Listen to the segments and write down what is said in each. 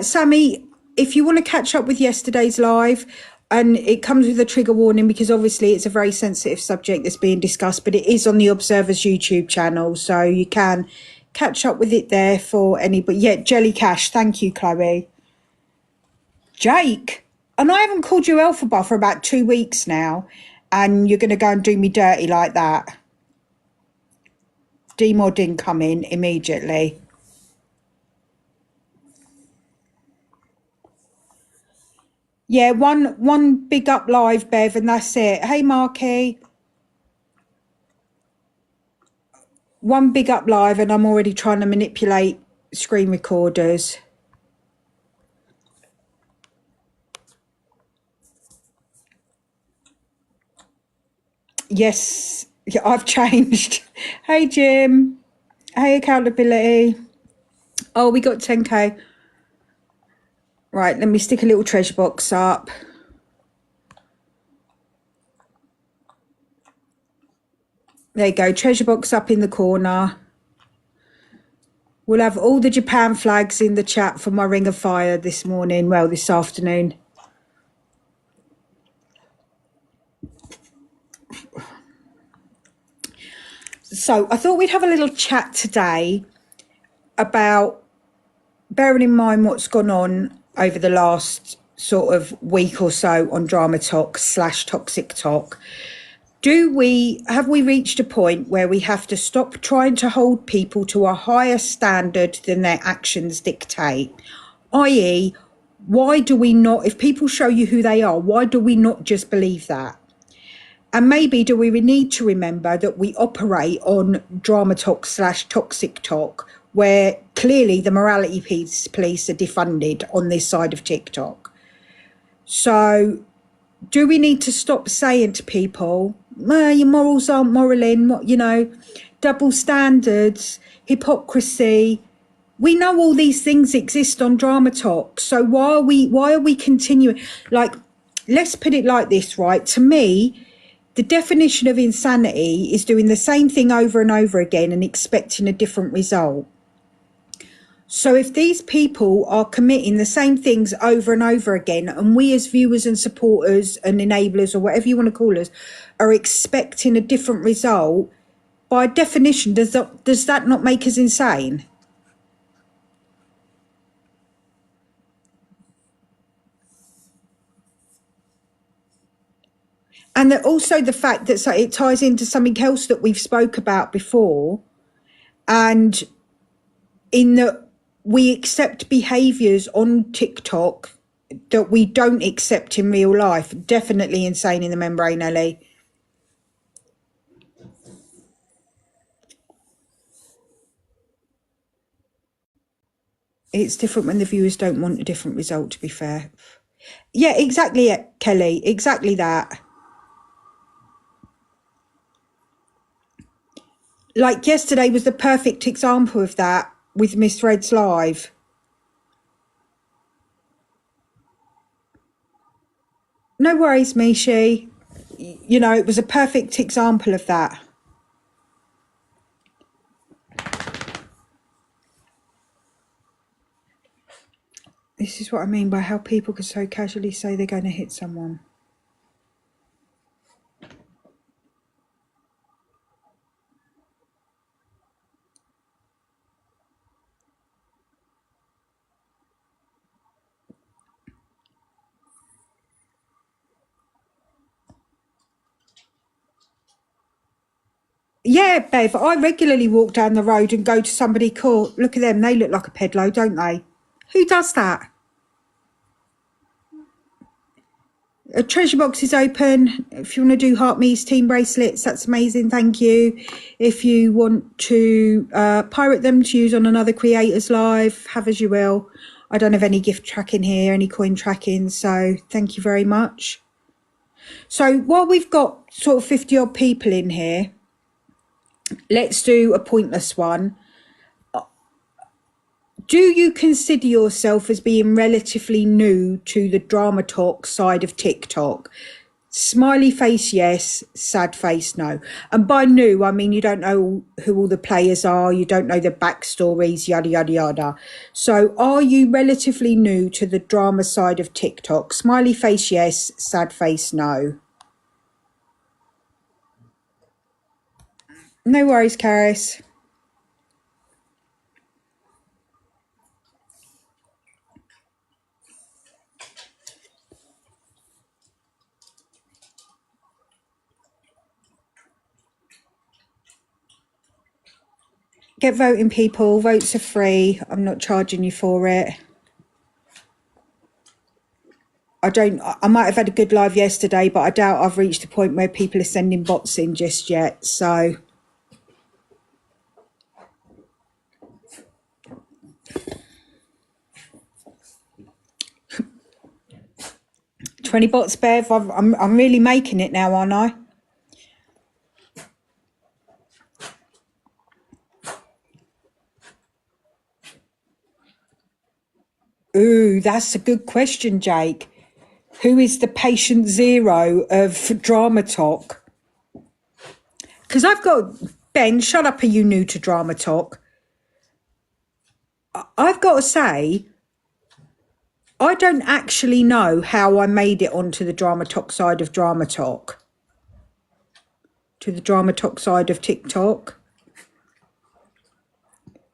Sammy, if you want to catch up with yesterday's live, and it comes with a trigger warning because obviously it's a very sensitive subject that's being discussed, but it is on the Observer's YouTube channel, so you can catch up with it there for anybody. Yeah, Jelly Cash, thank you, Chloe. Jake, and I haven't called you Elphaba for about 2 weeks now, and you're going to go and do me dirty like that. Demodding coming immediately. Yeah, one big up live, Bev, and that's it. Hey, Marky. One big up live, and I'm already trying to manipulate screen recorders. Yes, yeah, I've changed. Hey, Jim. Hey, accountability. Oh, we got 10K. Right, let me stick a little treasure box up. There you go, treasure box up in the corner. We'll have all the Japan flags in the chat for my Ring of Fire this morning, well, this afternoon. So I thought we'd have a little chat today about, bearing in mind what's gone on over the last sort of week or so on Drama Talk / Toxic Talk. Have we reached a point where we have to stop trying to hold people to a higher standard than their actions dictate? i.e., why do we not, if people show you who they are, why do we not just believe that? And maybe do we need to remember that we operate on Drama Talk / Toxic Talk, where clearly the morality police are defunded on this side of TikTok. So do we need to stop saying to people, your morals aren't moraling, double standards, hypocrisy? We know all these things exist on Drama Talk. So why are we continuing? Like, let's put it like this, right? To me, the definition of insanity is doing the same thing over and over again and expecting a different result. So if these people are committing the same things over and over again, and we as viewers and supporters and enablers, or whatever you want to call us, are expecting a different result, by definition, does that not make us insane? And also the fact that it ties into something else that we've spoke about before, and in that we accept behaviours on TikTok that we don't accept in real life. Definitely insane in the membrane, Ellie. It's different when the viewers don't want a different result, to be fair. Yeah, exactly, Kelly. Exactly that. Like yesterday was the perfect example of that with Miss Red's live. No worries, Mishi. It was a perfect example of that. This is what I mean by how people can so casually say they're going to hit someone. Yeah, Bev, I regularly walk down the road and go to somebody, cool, look at them, they look like a pedlo, don't they? Who does that? A treasure box is open. If you want to do Heart Me's team bracelets, that's amazing, thank you. If you want to pirate them to use on another creator's live, have as you will. I don't have any gift tracking here, any coin tracking, so thank you very much. So while we've got sort of 50 odd people in here, let's do a pointless one. Do you consider yourself as being relatively new to the Drama Talk side of TikTok? Smiley face, yes. Sad face, no. And by new, I mean you don't know who all the players are, you don't know the backstories, yada, yada, yada. So are you relatively new to the drama side of TikTok? Smiley face, yes. Sad face, no. No worries, Karis. Get voting, people. Votes are free. I'm not charging you for it. I might have had a good live yesterday, but I doubt I've reached a point where people are sending bots in just yet. So 20 bots, Bev. I'm really making it now, aren't I? Ooh, that's a good question, Jake. Who is the patient zero of Drama Talk? Because I've got Ben. Shut up! Are you new to Drama Talk? I've got to say, I don't actually know how I made it onto the Drama Talk side of Drama Talk. To the Drama Talk side of TikTok.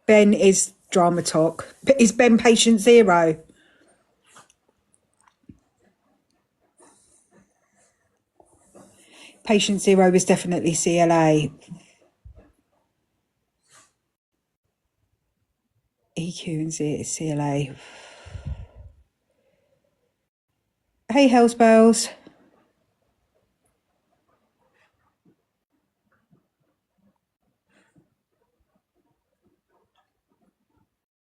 Ben is Drama Talk. Is Ben patient zero? Patient zero is definitely CLA. EQ and CLA. Hey, Hellsbells.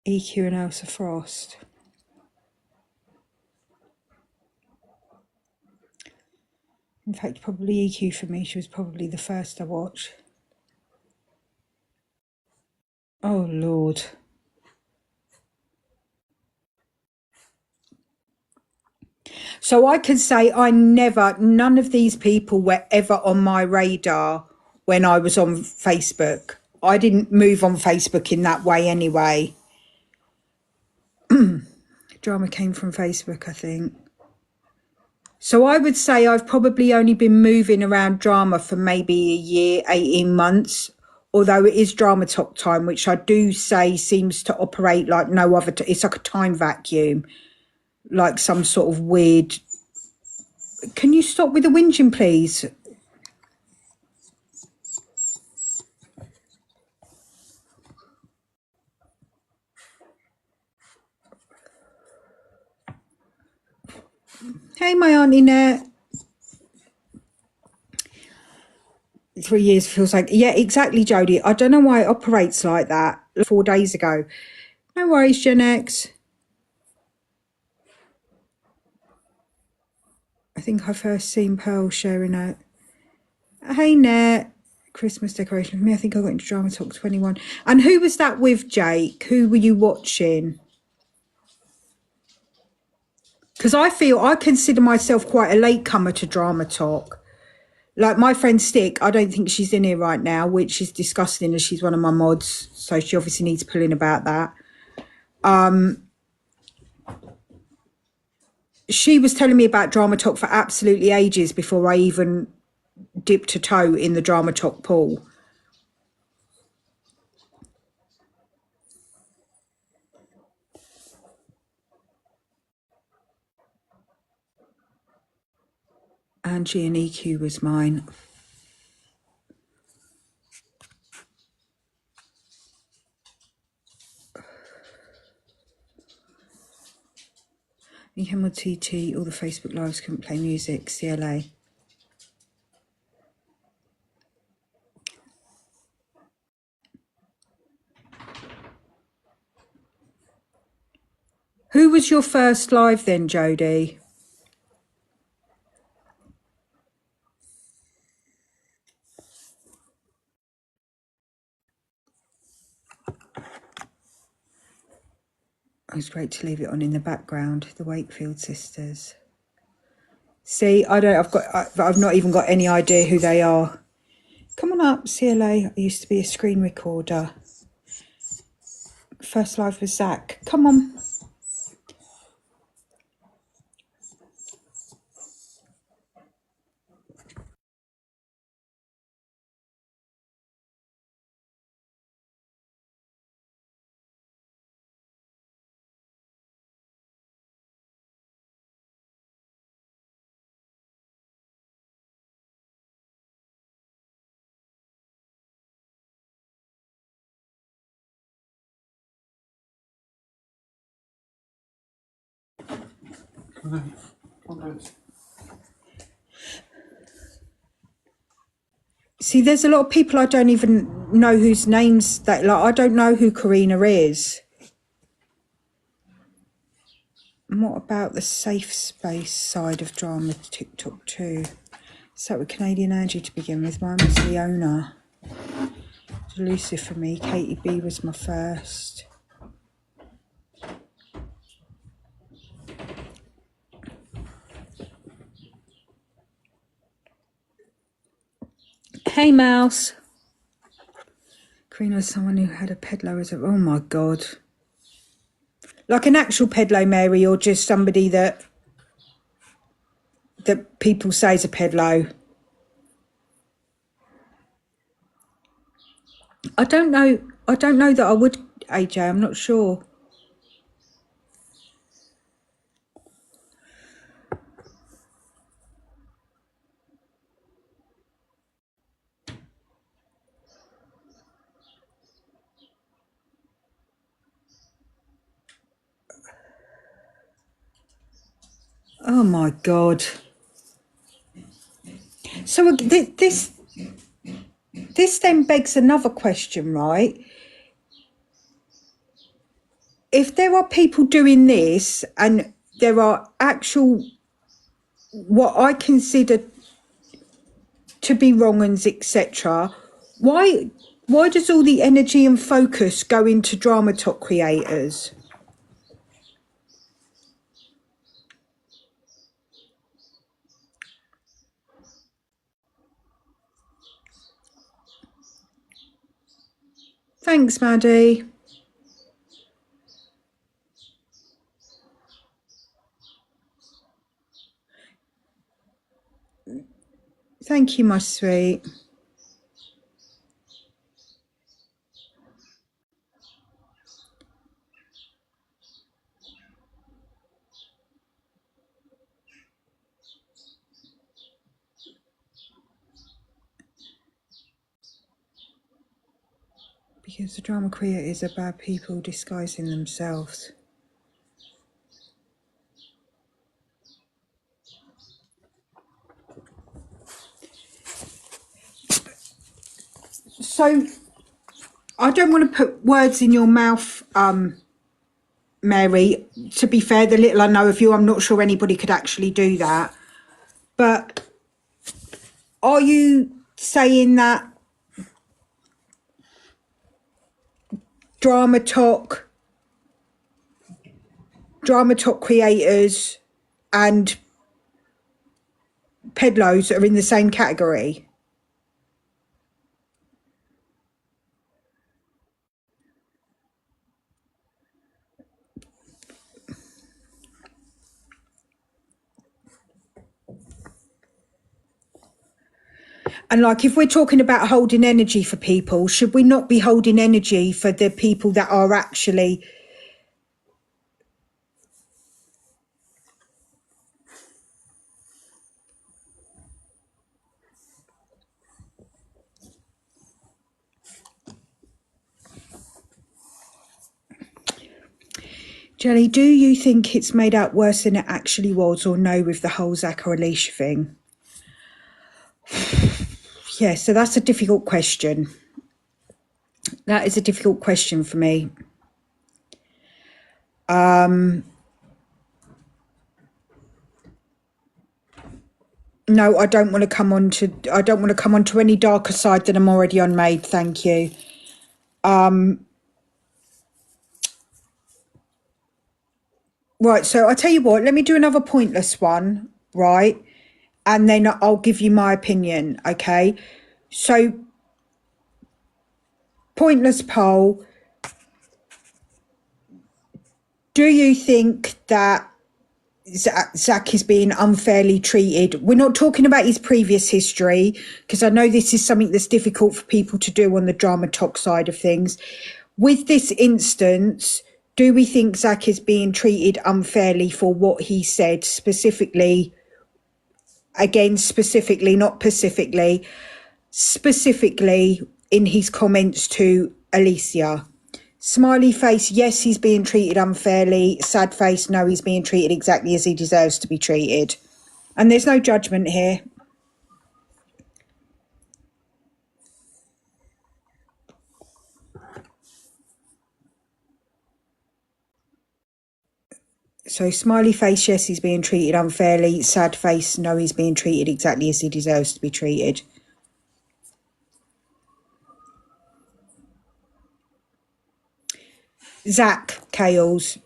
EQ and Elsa Frost. In fact, probably EQ for me. She was probably the first I watched. Oh, Lord. So I can say none of these people were ever on my radar when I was on Facebook. I didn't move on Facebook in that way anyway. Drama came from Facebook, I think. So I would say I've probably only been moving around drama for maybe a year, 18 months, although it is Drama Talk time, which I do say seems to operate like no other. It's like a time vacuum, like some sort of weird. Can you stop with the whinging, please? Hey, my Auntie Net. 3 years feels like, yeah, exactly, Jodie. I don't know why it operates like that 4 days ago. No worries, Gen X. I think I first seen Pearl sharing a, hey, Net, Christmas decoration for me. I think I got into Drama Talk 21. And who was that with, Jake? Who were you watching? Because I consider myself quite a latecomer to Drama Talk. Like my friend Stick, I don't think she's in here right now, which is disgusting as she's one of my mods. So she obviously needs pulling about that. She was telling me about Drama Talk for absolutely ages before I even dipped a toe in the Drama Talk pool. Angie and EQ was mine. Ehamwood TT, all the Facebook lives couldn't play music, CLA. Who was your first live then, Jodie? It was great to leave it on in the background, the Wakefield sisters. See, I've not even got any idea who they are. Come on up, CLA. I used to be a screen recorder. First live with Zach. Come on. See, there's a lot of people I don't even know whose names that, like, I don't know who Karina is. And what about the safe space side of drama TikTok too? So with Canadian Angie to begin with. Mine was Leona. Elusive for me. Katie B was my first. Hey, Mouse. Karina was someone who had a pedalo as a... Oh, my God. Like an actual pedalo, Mary, or just somebody that people say is a pedalo? I don't know that I would, AJ. I'm not sure. Oh, my God. So this then begs another question, right? If there are people doing this and there are actual, what I consider to be wrong and etc., why does all the energy and focus go into drama talk creators? Thanks, Maddie. Thank you, my sweet. Because the drama creators are bad people disguising themselves. So I don't want to put words in your mouth, Mary. To be fair, the little I know of you, I'm not sure anybody could actually do that. But are you saying that drama talk creators and pedlos are in the same category? And like, if we're talking about holding energy for people, should we not be holding energy for the people that are actually... Jelly, do you think it's made out worse than it actually was, or no, with the whole Zach or Alicia thing? Yeah, so that's a difficult question. That is a difficult question for me. No, I don't want to come on to any darker side than I'm already on, Maid. Thank you. Right, so I tell you what, let me do another pointless one, right? and then I'll give you my opinion, okay? So, pointless poll. Do you think that Zach is being unfairly treated? We're not talking about his previous history, because I know this is something that's difficult for people to do on the Drama Talk side of things. With this instance, do we think Zach is being treated unfairly for what he said specifically? Again, specifically, not pacifically, specifically in his comments to Alicia. Smiley face, yes, he's being treated unfairly. Sad face, no, he's being treated exactly as he deserves to be treated. And there's no judgment here. So smiley face, yes, he's being treated unfairly. Sad face, no, he's being treated exactly as he deserves to be treated. Zach Kales,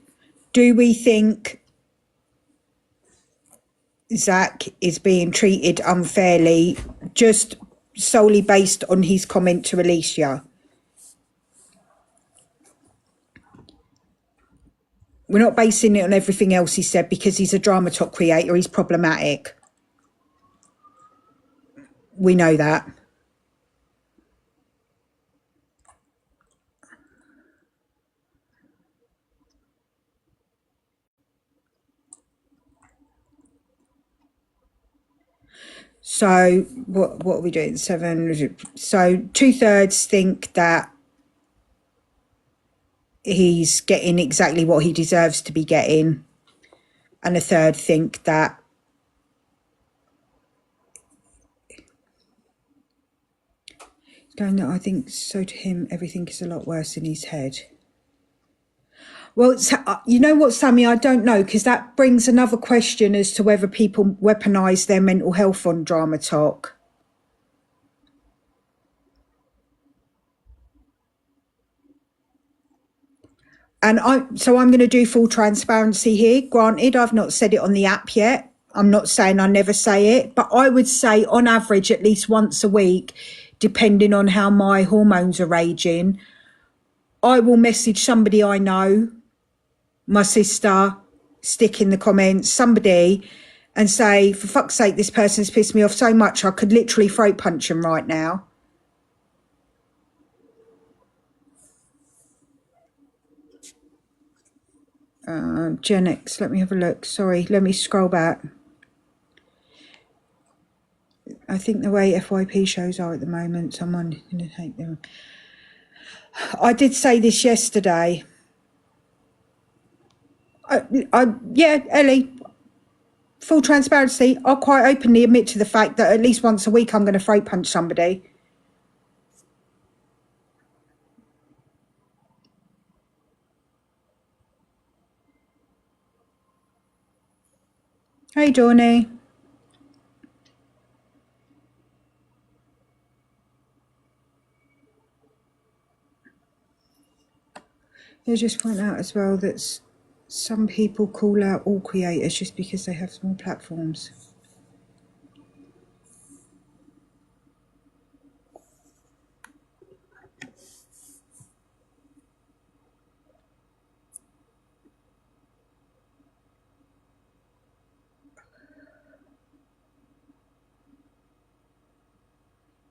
do we think Zach is being treated unfairly just solely based on his comment to Alicia? We're not basing it on everything else he said, because he's a Drama Talk creator. He's problematic. We know that. So what are we doing? 7. So 2/3 think that he's getting exactly what he deserves to be getting, and a third think that going, I think so to him, everything is a lot worse in his head. Well, you know what, Sammy, I don't know, because that brings another question as to whether people weaponise their mental health on Drama Talk. And so I'm going to do full transparency here. Granted, I've not said it on the app yet. I'm not saying I never say it, but I would say on average at least once a week, depending on how my hormones are raging, I will message somebody I know, my sister, stick in the comments, somebody, and say, for fuck's sake, this person's pissed me off so much I could literally throat punch them right now. Gen X, let me have a look. Sorry, let me scroll back. I think the way FYP shows are at the moment, someone going to take them. I did say this yesterday. Yeah, Ellie, full transparency, I'll quite openly admit to the fact that at least once a week I'm going to throat punch somebody. Hey, Dawny. I'll just point out as well that some people call out all creators just because they have small platforms.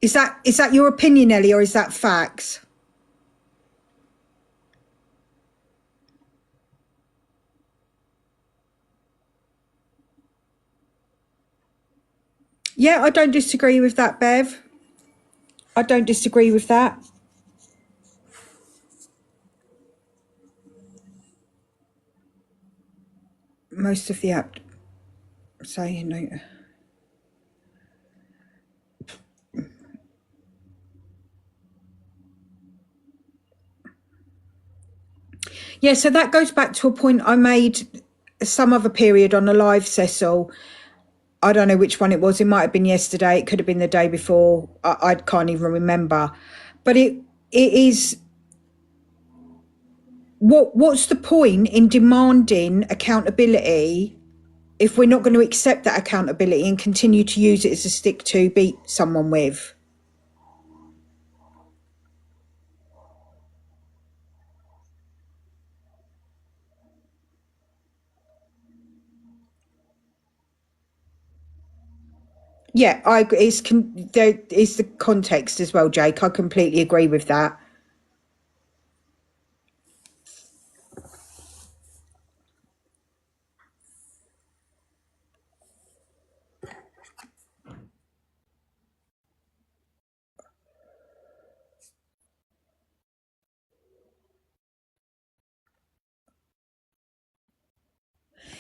Is that your opinion, Ellie, or is that facts? Yeah, I don't disagree with that, Bev. I don't disagree with that. Most of the app say, you know. Yeah, so that goes back to a point I made some other period on a live, Cecil. I don't know which one it was. It might have been yesterday. It could have been the day before. I can't even remember. But it is... What's the point in demanding accountability if we're not going to accept that accountability and continue to use it as a stick to beat someone with. Yeah, I agree. There is the context as well, Jake. I completely agree with that.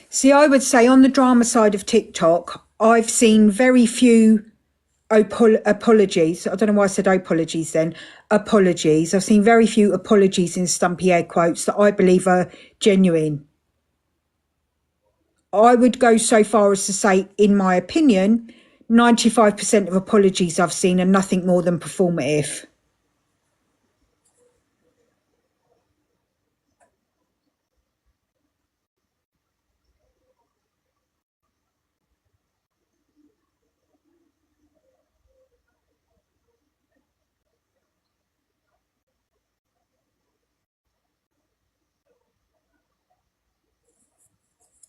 See, I would say on the drama side of TikTok, I've seen very few apologies. I don't know why I said apologies then. Apologies. I've seen very few apologies in stumpy air quotes that I believe are genuine. I would go so far as to say, in my opinion, 95% of apologies I've seen are nothing more than performative.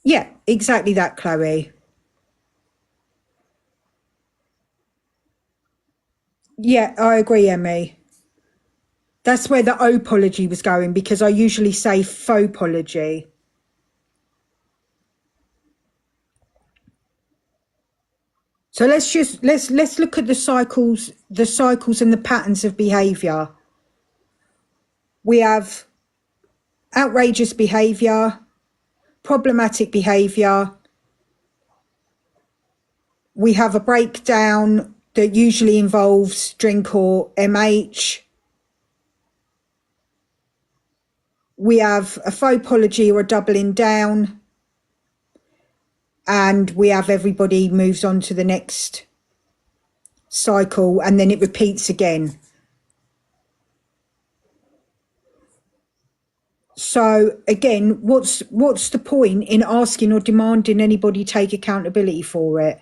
Yeah, exactly that, Chloe. Yeah, I agree, Emmy. That's where the apology was going, because I usually say faux apology. So let's look at the cycles and the patterns of behaviour. We have outrageous behaviour, problematic behaviour. We have a breakdown that usually involves drink or MH. We have a faux apology or a doubling down. And we have everybody moves on to the next cycle, and then it repeats again. So again, what's the point in asking or demanding anybody take accountability for it?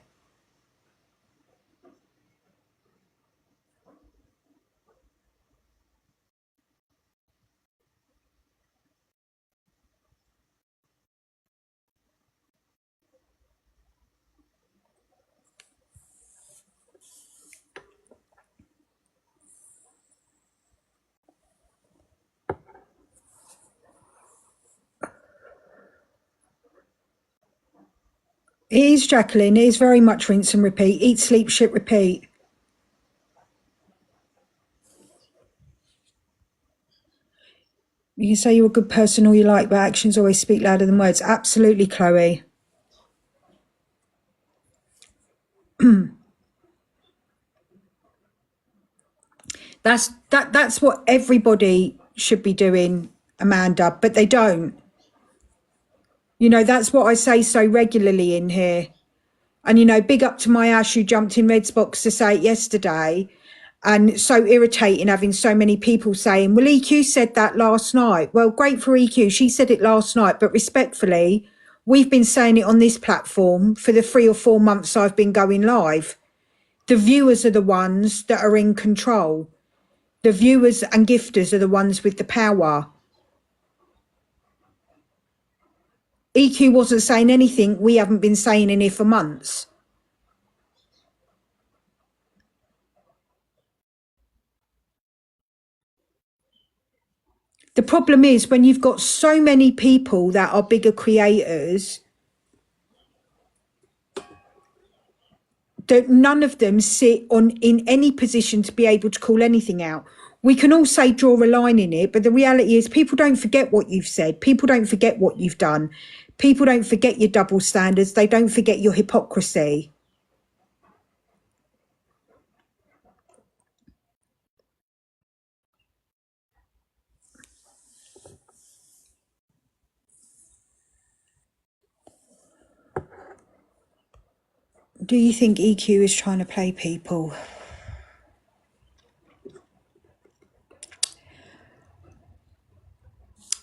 It is, Jacqueline. It is very much rinse and repeat. Eat, sleep, shit, repeat. You can say you're a good person all you like, but actions always speak louder than words. Absolutely, Chloe. That's what everybody should be doing, Amanda, but they don't. You know, that's what I say so regularly in here. And, you know, big up to my Ash who jumped in Red's box to say it yesterday. And it's so irritating having so many people saying, well, EQ said that last night. Well, great for EQ. She said it last night, but respectfully, we've been saying it on this platform for the 3 or 4 months I've been going live. The viewers are the ones that are in control. The viewers and gifters are the ones with the power. EQ wasn't saying anything we haven't been saying in here for months. The problem is when you've got so many people that are bigger creators, that none of them sit in any position to be able to call anything out. We can all say draw a line in it, but the reality is people don't forget what you've said. People don't forget what you've done. People don't forget your double standards. They don't forget your hypocrisy. Do you think EQ is trying to play people?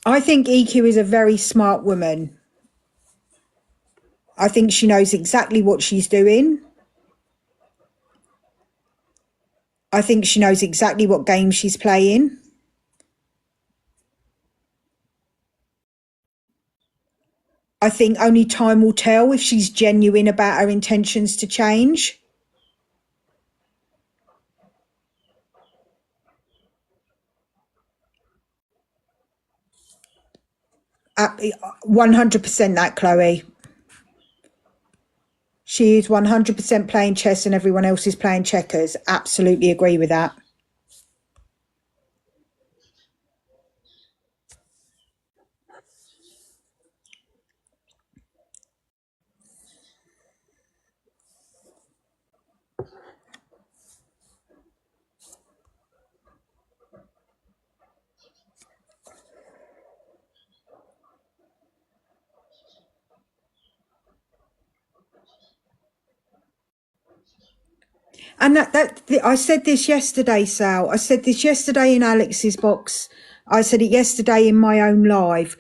I think EQ is a very smart woman. I think she knows exactly what she's doing. I think she knows exactly what game she's playing. I think only time will tell if she's genuine about her intentions to change. Uh, 100% that, Chloe. She is 100% playing chess and everyone else is playing checkers. Absolutely agree with that. And I said this yesterday, Sal. I said this yesterday in Alex's box. I said it yesterday in my own live.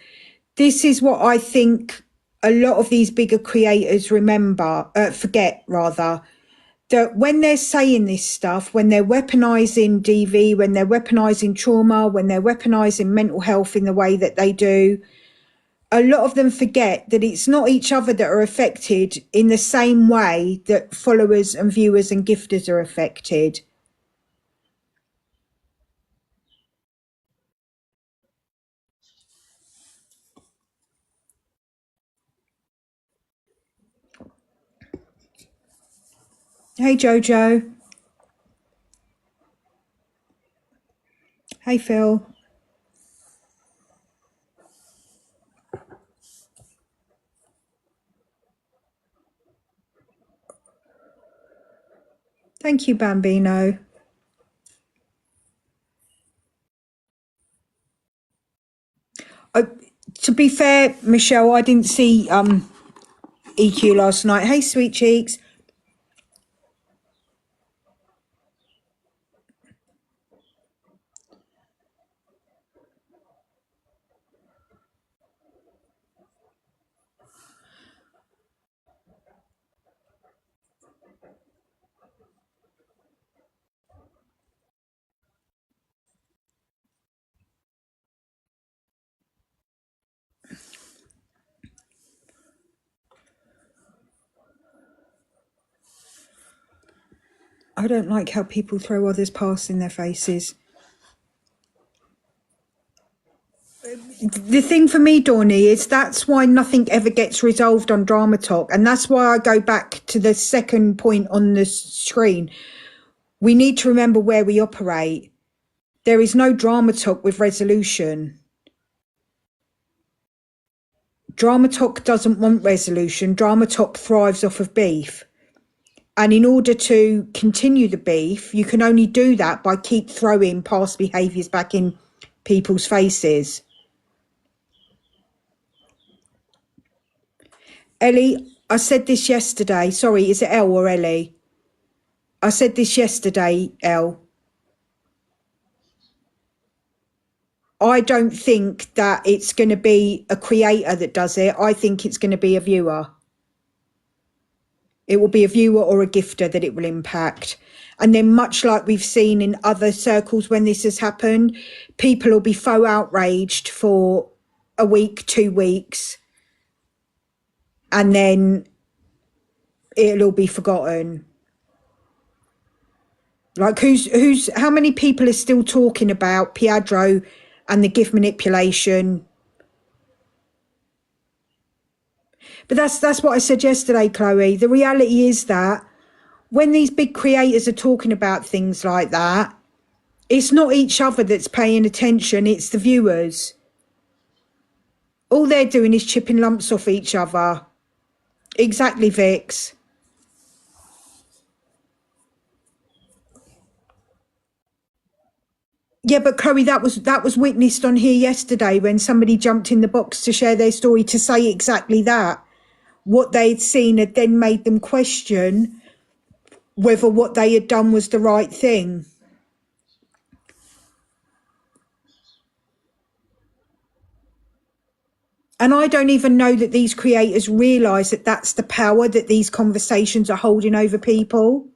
This is what I think a lot of these bigger creators forget rather, that when they're saying this stuff, when they're weaponizing DV, when they're weaponizing trauma, when they're weaponizing mental health in the way that they do, a lot of them forget that it's not each other that are affected in the same way that followers and viewers and gifters are affected. Hey, Jojo. Hey, Phil. Thank you, Bambino. To be fair, Michelle, I didn't see EQ last night. Hey, sweet cheeks. I don't like how people throw others past in their faces. The thing for me, Dawny, is that's why nothing ever gets resolved on Drama Talk. And that's why I go back to the second point on the screen. We need to remember where we operate. There is no Drama Talk with resolution. Drama Talk doesn't want resolution. Drama Talk thrives off of beef. And in order to continue the beef, you can only do that by keep throwing past behaviours back in people's faces. Ellie, I said this yesterday. Sorry, is it Elle or Ellie? I said this yesterday, Elle. I don't think that it's going to be a creator that does it. I think it's going to be a viewer. It will be a viewer or a gifter that it will impact. And then much like we've seen in other circles when this has happened, people will be faux outraged for a week, 2 weeks, and then it'll all be forgotten. Like how many people are still talking about Piadro and the gift manipulation? But that's what I said yesterday, Chloe. The reality is that when these big creators are talking about things like that, it's not each other that's paying attention, it's the viewers. All they're doing is chipping lumps off each other. Exactly, Vix. Yeah, but Chloe, that was witnessed on here yesterday when somebody jumped in the box to share their story to say exactly that. What they'd seen had then made them question whether what they had done was the right thing. And I don't even know that these creators realise that that's the power that these conversations are holding over people.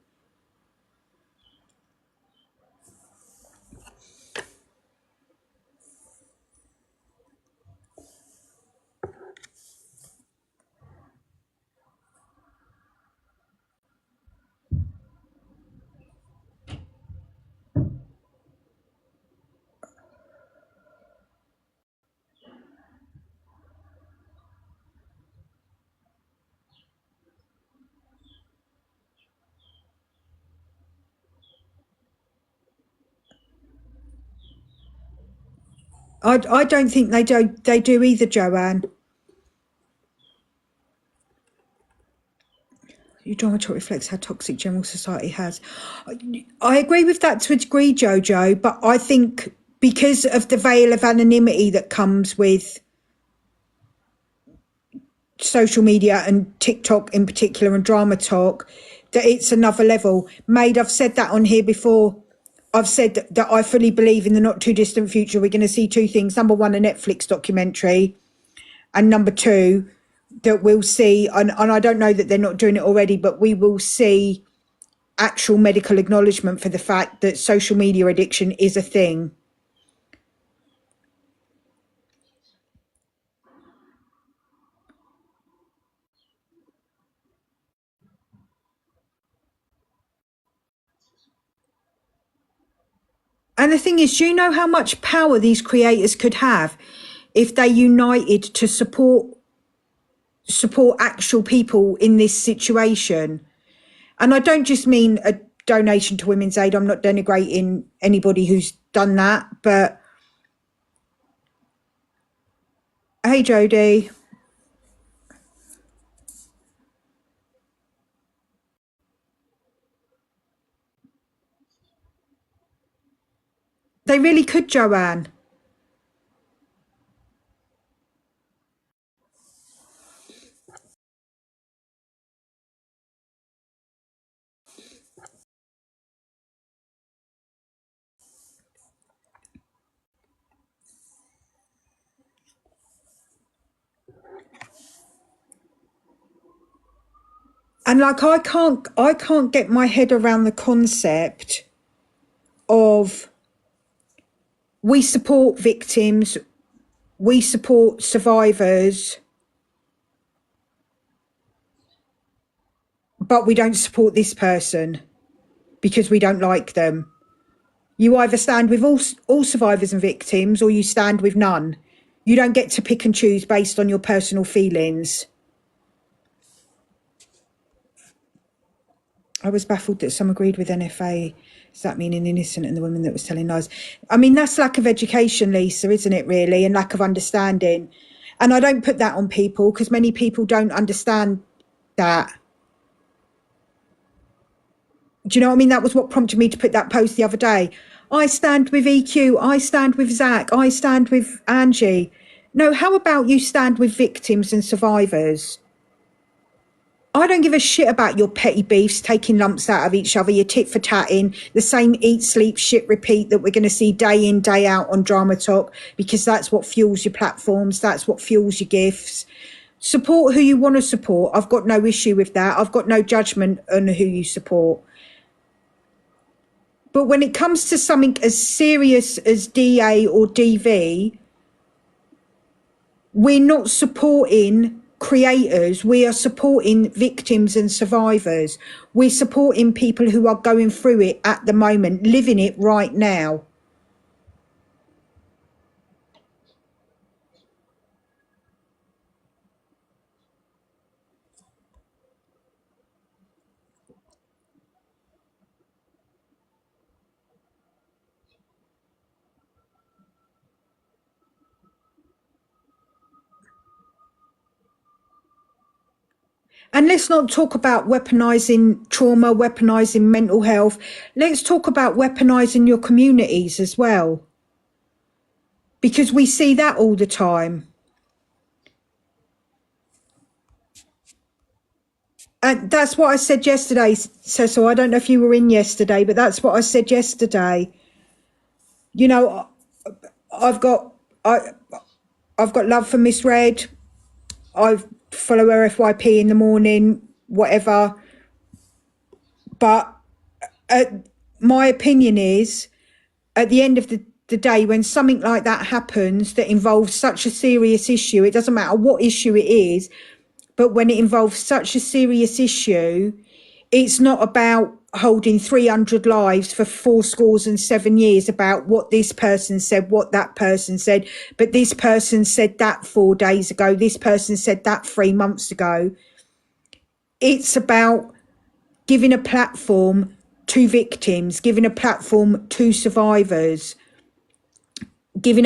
I don't think they do either, Joanne. Your drama talk reflects how toxic general society has. I agree with that to a degree, Jojo, but I think because of the veil of anonymity that comes with social media and TikTok in particular and drama talk, that it's another level. Made, I've said that on here before. I've said that I fully believe in the not too distant future we're going to see two things. Number one, a Netflix documentary, and number two, that we'll see, and I don't know that they're not doing it already, but we will see actual medical acknowledgement for the fact that social media addiction is a thing. And the thing is, do you know how much power these creators could have if they united to support actual people in this situation? And I don't just mean a donation to Women's Aid. I'm not denigrating anybody who's done that, but hey, Jodie. They really could, Joanne. And like I can't get my head around the concept of we support victims, we support survivors, but we don't support this person because we don't like them. You either stand with all survivors and victims or you stand with none. You don't get to pick and choose based on your personal feelings. I was baffled that some agreed with NFA. Does that mean an innocent and the woman that was telling lies? I mean, that's lack of education, Lisa, isn't it, really? And lack of understanding. And I don't put that on people because many people don't understand that. Do you know what I mean? That was what prompted me to put that post the other day. I stand with EQ. I stand with Zach. I stand with Angie. No, how about you stand with victims and survivors? I don't give a shit about your petty beefs, taking lumps out of each other, your tit for tatting, the same eat, sleep, shit, repeat that we're going to see day in, day out on Drama Talk, because that's what fuels your platforms. That's what fuels your gifts. Support who you want to support. I've got no issue with that. I've got no judgment on who you support. But when it comes to something as serious as DA or DV, we're not supporting creators, we are supporting victims and survivors. We're supporting people who are going through it at the moment, living it right now. And let's not talk about weaponizing trauma, weaponizing mental health. Let's talk about weaponizing your communities as well. Because we see that all the time. And that's what I said yesterday, Cecil. I don't know if you were in yesterday, but that's what I said yesterday. You know, I've got love for Miss Red. I follow her FYP in the morning, whatever. But my opinion is, at the end of the day, when something like that happens that involves such a serious issue, it doesn't matter what issue it is, but when it involves such a serious issue, it's not about holding 300 lives for 7 years about what this person said, what that person said, but this person said that 4 days ago, this person said that 3 months ago. It's about giving a platform to victims, giving a platform to survivors, giving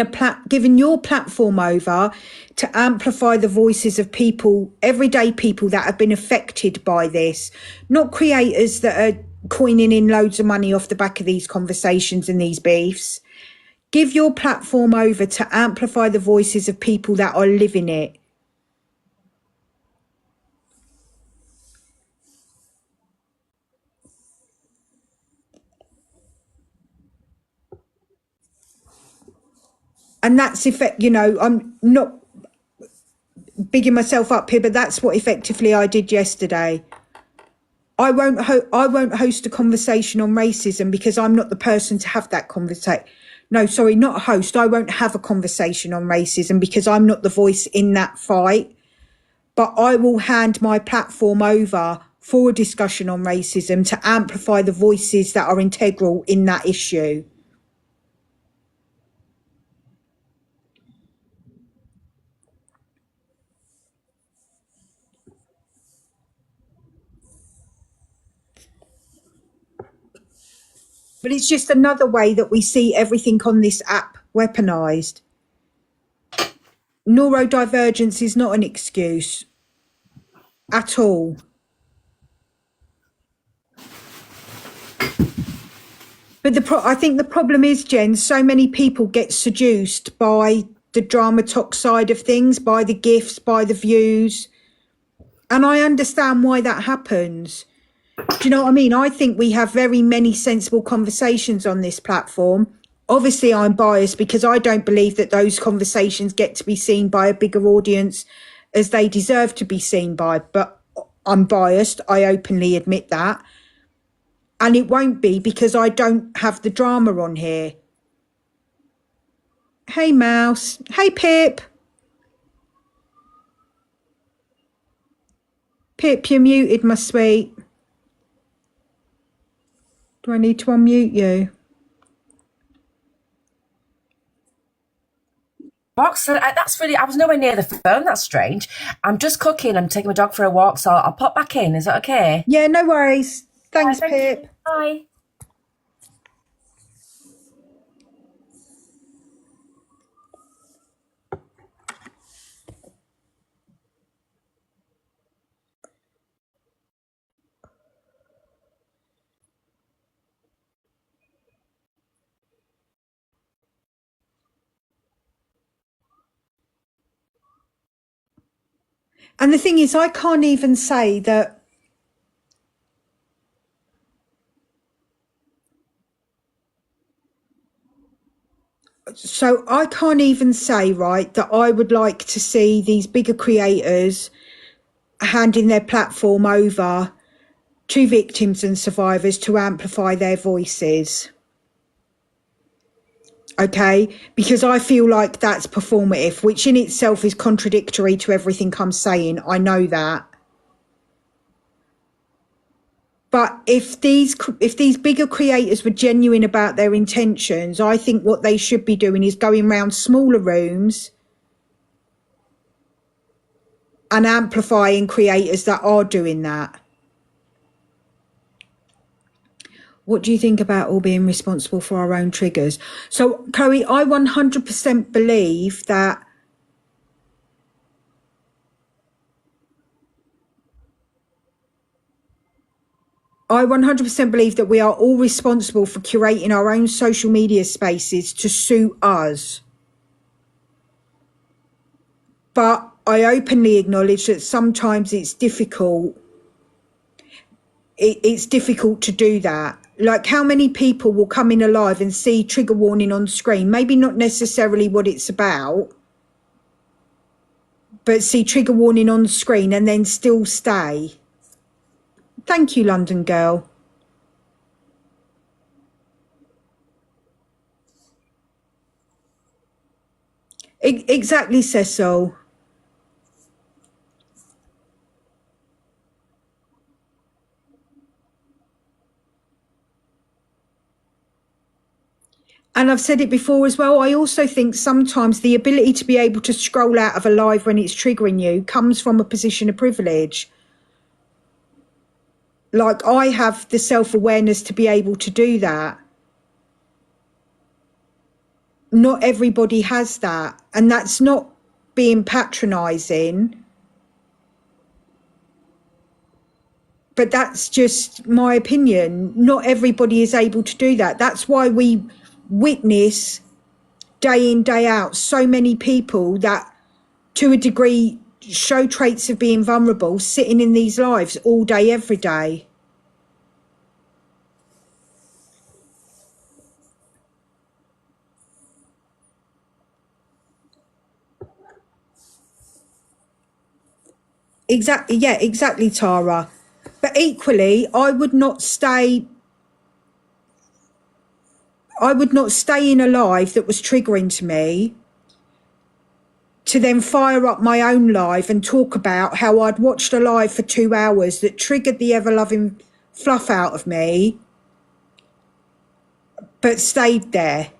your platform over to amplify the voices of people, everyday people that have been affected by this, not creators that are coining in loads of money off the back of these conversations and these beefs. Give your platform over to amplify the voices of people that are living it. And that's I'm not bigging myself up here, but that's what effectively I did yesterday. I won't host a conversation on racism because I'm not the person to have that conversation. No, sorry, not a host. I won't have a conversation on racism because I'm not the voice in that fight. But I will hand my platform over for a discussion on racism to amplify the voices that are integral in that issue. But it's just another way that we see everything on this app weaponized. Neurodivergence is not an excuse at all. But I think the problem is, Jen, so many people get seduced by the drama talk side of things, by the gifts, by the views. And I understand why that happens. Do you know what I mean? I think we have very many sensible conversations on this platform. Obviously, I'm biased because I don't believe that those conversations get to be seen by a bigger audience as they deserve to be seen by. But I'm biased. I openly admit that. And it won't be because I don't have the drama on here. Hey, Mouse. Hey, Pip. Pip, you're muted, my sweet. Do I need to unmute you? Box, that's really, I was nowhere near the phone. That's strange. I'm just cooking. I'm taking my dog for a walk, so I'll pop back in. Is that okay? Yeah, no worries. Thanks, Thank Pip. you. Bye. And the thing is, I can't even say that. So I can't even say, right, that I would like to see these bigger creators handing their platform over to victims and survivors to amplify their voices. Okay, because I feel like that's performative, which in itself is contradictory to everything I'm saying. I know that. But if these bigger creators were genuine about their intentions, I think what they should be doing is going around smaller rooms and amplifying creators that are doing that. What do you think about all being responsible for our own triggers? So, Chloe, I 100% believe that we are all responsible for curating our own social media spaces to suit us. But I openly acknowledge that sometimes it's difficult. It's difficult to do that. Like, how many people will come in alive and see trigger warning on screen? Maybe not necessarily what it's about, but see trigger warning on screen and then still stay. Thank you, London girl. Exactly, Cecil. And I've said it before as well, I also think sometimes the ability to be able to scroll out of a live when it's triggering you comes from a position of privilege. Like, I have the self-awareness to be able to do that. Not everybody has that. And that's not being patronising. But that's just my opinion. Not everybody is able to do that. That's why we witness day in, day out, so many people that to a degree show traits of being vulnerable sitting in these lives all day, every day. Exactly, yeah, exactly, Tara. But equally, I would not stay in a live that was triggering to me to then fire up my own live and talk about how I'd watched a live for 2 hours that triggered the ever-loving fluff out of me, but stayed there.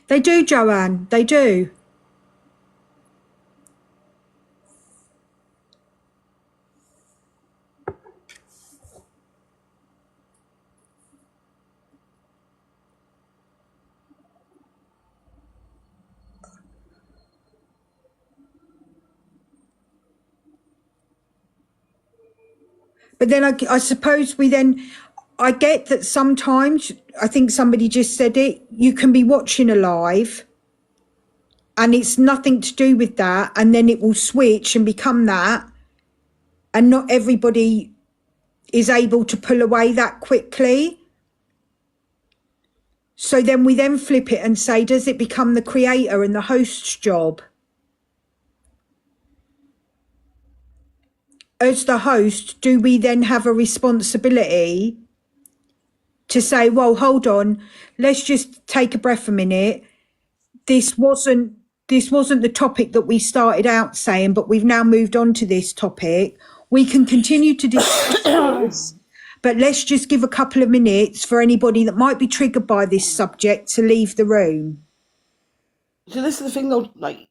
They do, Joanne, they do. But then I suppose I get that sometimes, I think somebody just said it, you can be watching a live and it's nothing to do with that, and then it will switch and become that, and not everybody is able to pull away that quickly. So then we flip it and say, does it become the creator and the host's job? As the host, do we then have a responsibility to say, well, hold on, let's just take a breath a minute. This wasn't the topic that we started out saying, but we've now moved on to this topic. We can continue to discuss this, but let's just give a couple of minutes for anybody that might be triggered by this subject to leave the room. So this is the thing though, like,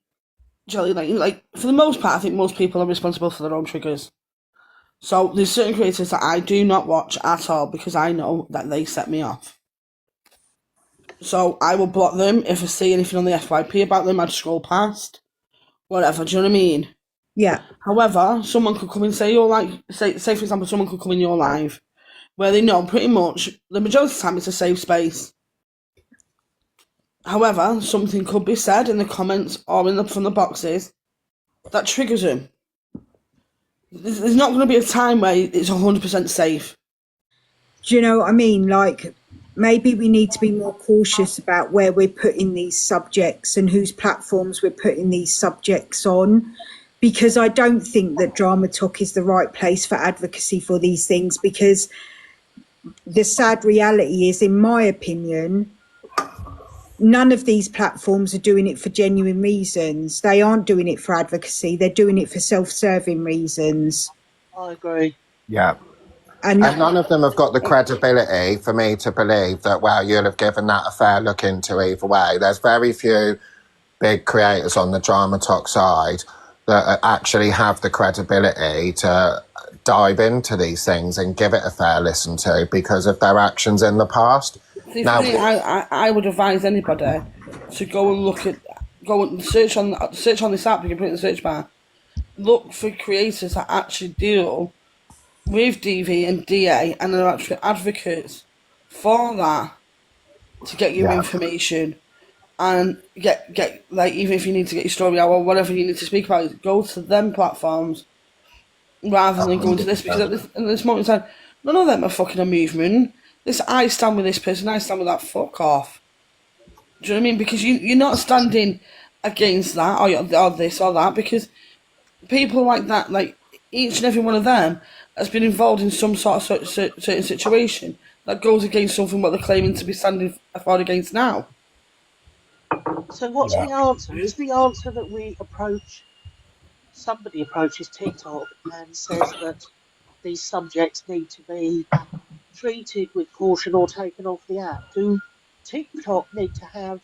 Jelly, like for the most part, I think most people are responsible for their own triggers. So there's certain creators that I do not watch at all because I know that they set me off. So I will block them if I see anything on the FYP about them. I'd scroll past, whatever. Do you know what I mean? Yeah. However, someone could come and say you're like, say for example, someone could come in your live where they know pretty much the majority of the time it's a safe space. However, something could be said in the comments or from the boxes that triggers them. There's not going to be a time where it's 100% safe. Do you know what I mean? Like, maybe we need to be more cautious about where we're putting these subjects and whose platforms we're putting these subjects on, because I don't think that Drama Talk is the right place for advocacy for these things, because the sad reality is, in my opinion, none of these platforms are doing it for genuine reasons. They aren't doing it for advocacy. They're doing it for self-serving reasons. I agree. Yeah. And none of them have got the credibility for me to believe that, well, you'll have given that a fair look into either way. There's very few big creators on the Drama Talk side that actually have the credibility to dive into these things and give it a fair listen to because of their actions in the past. See, for me, I would advise anybody to go and search on this app. You can put it in the search bar. Look for creators that actually deal with DV and DA and are actually advocates for that to get you information and get like, even if you need to get your story out or whatever you need to speak about, go to them platforms rather than going to this, because at this moment in time, None of them are fucking a movement. This I stand with this person, I stand with that. Fuck off. Do you know what I mean? Because you're not standing against that or this or that, because people like that, like each and every one of them, has been involved in some sort of certain situation that goes against something what they're claiming to be standing for against now. So what's the answer? Is the answer that somebody approaches TikTok and says that these subjects need to be treated with caution or taken off the app? Do TikTok need to have,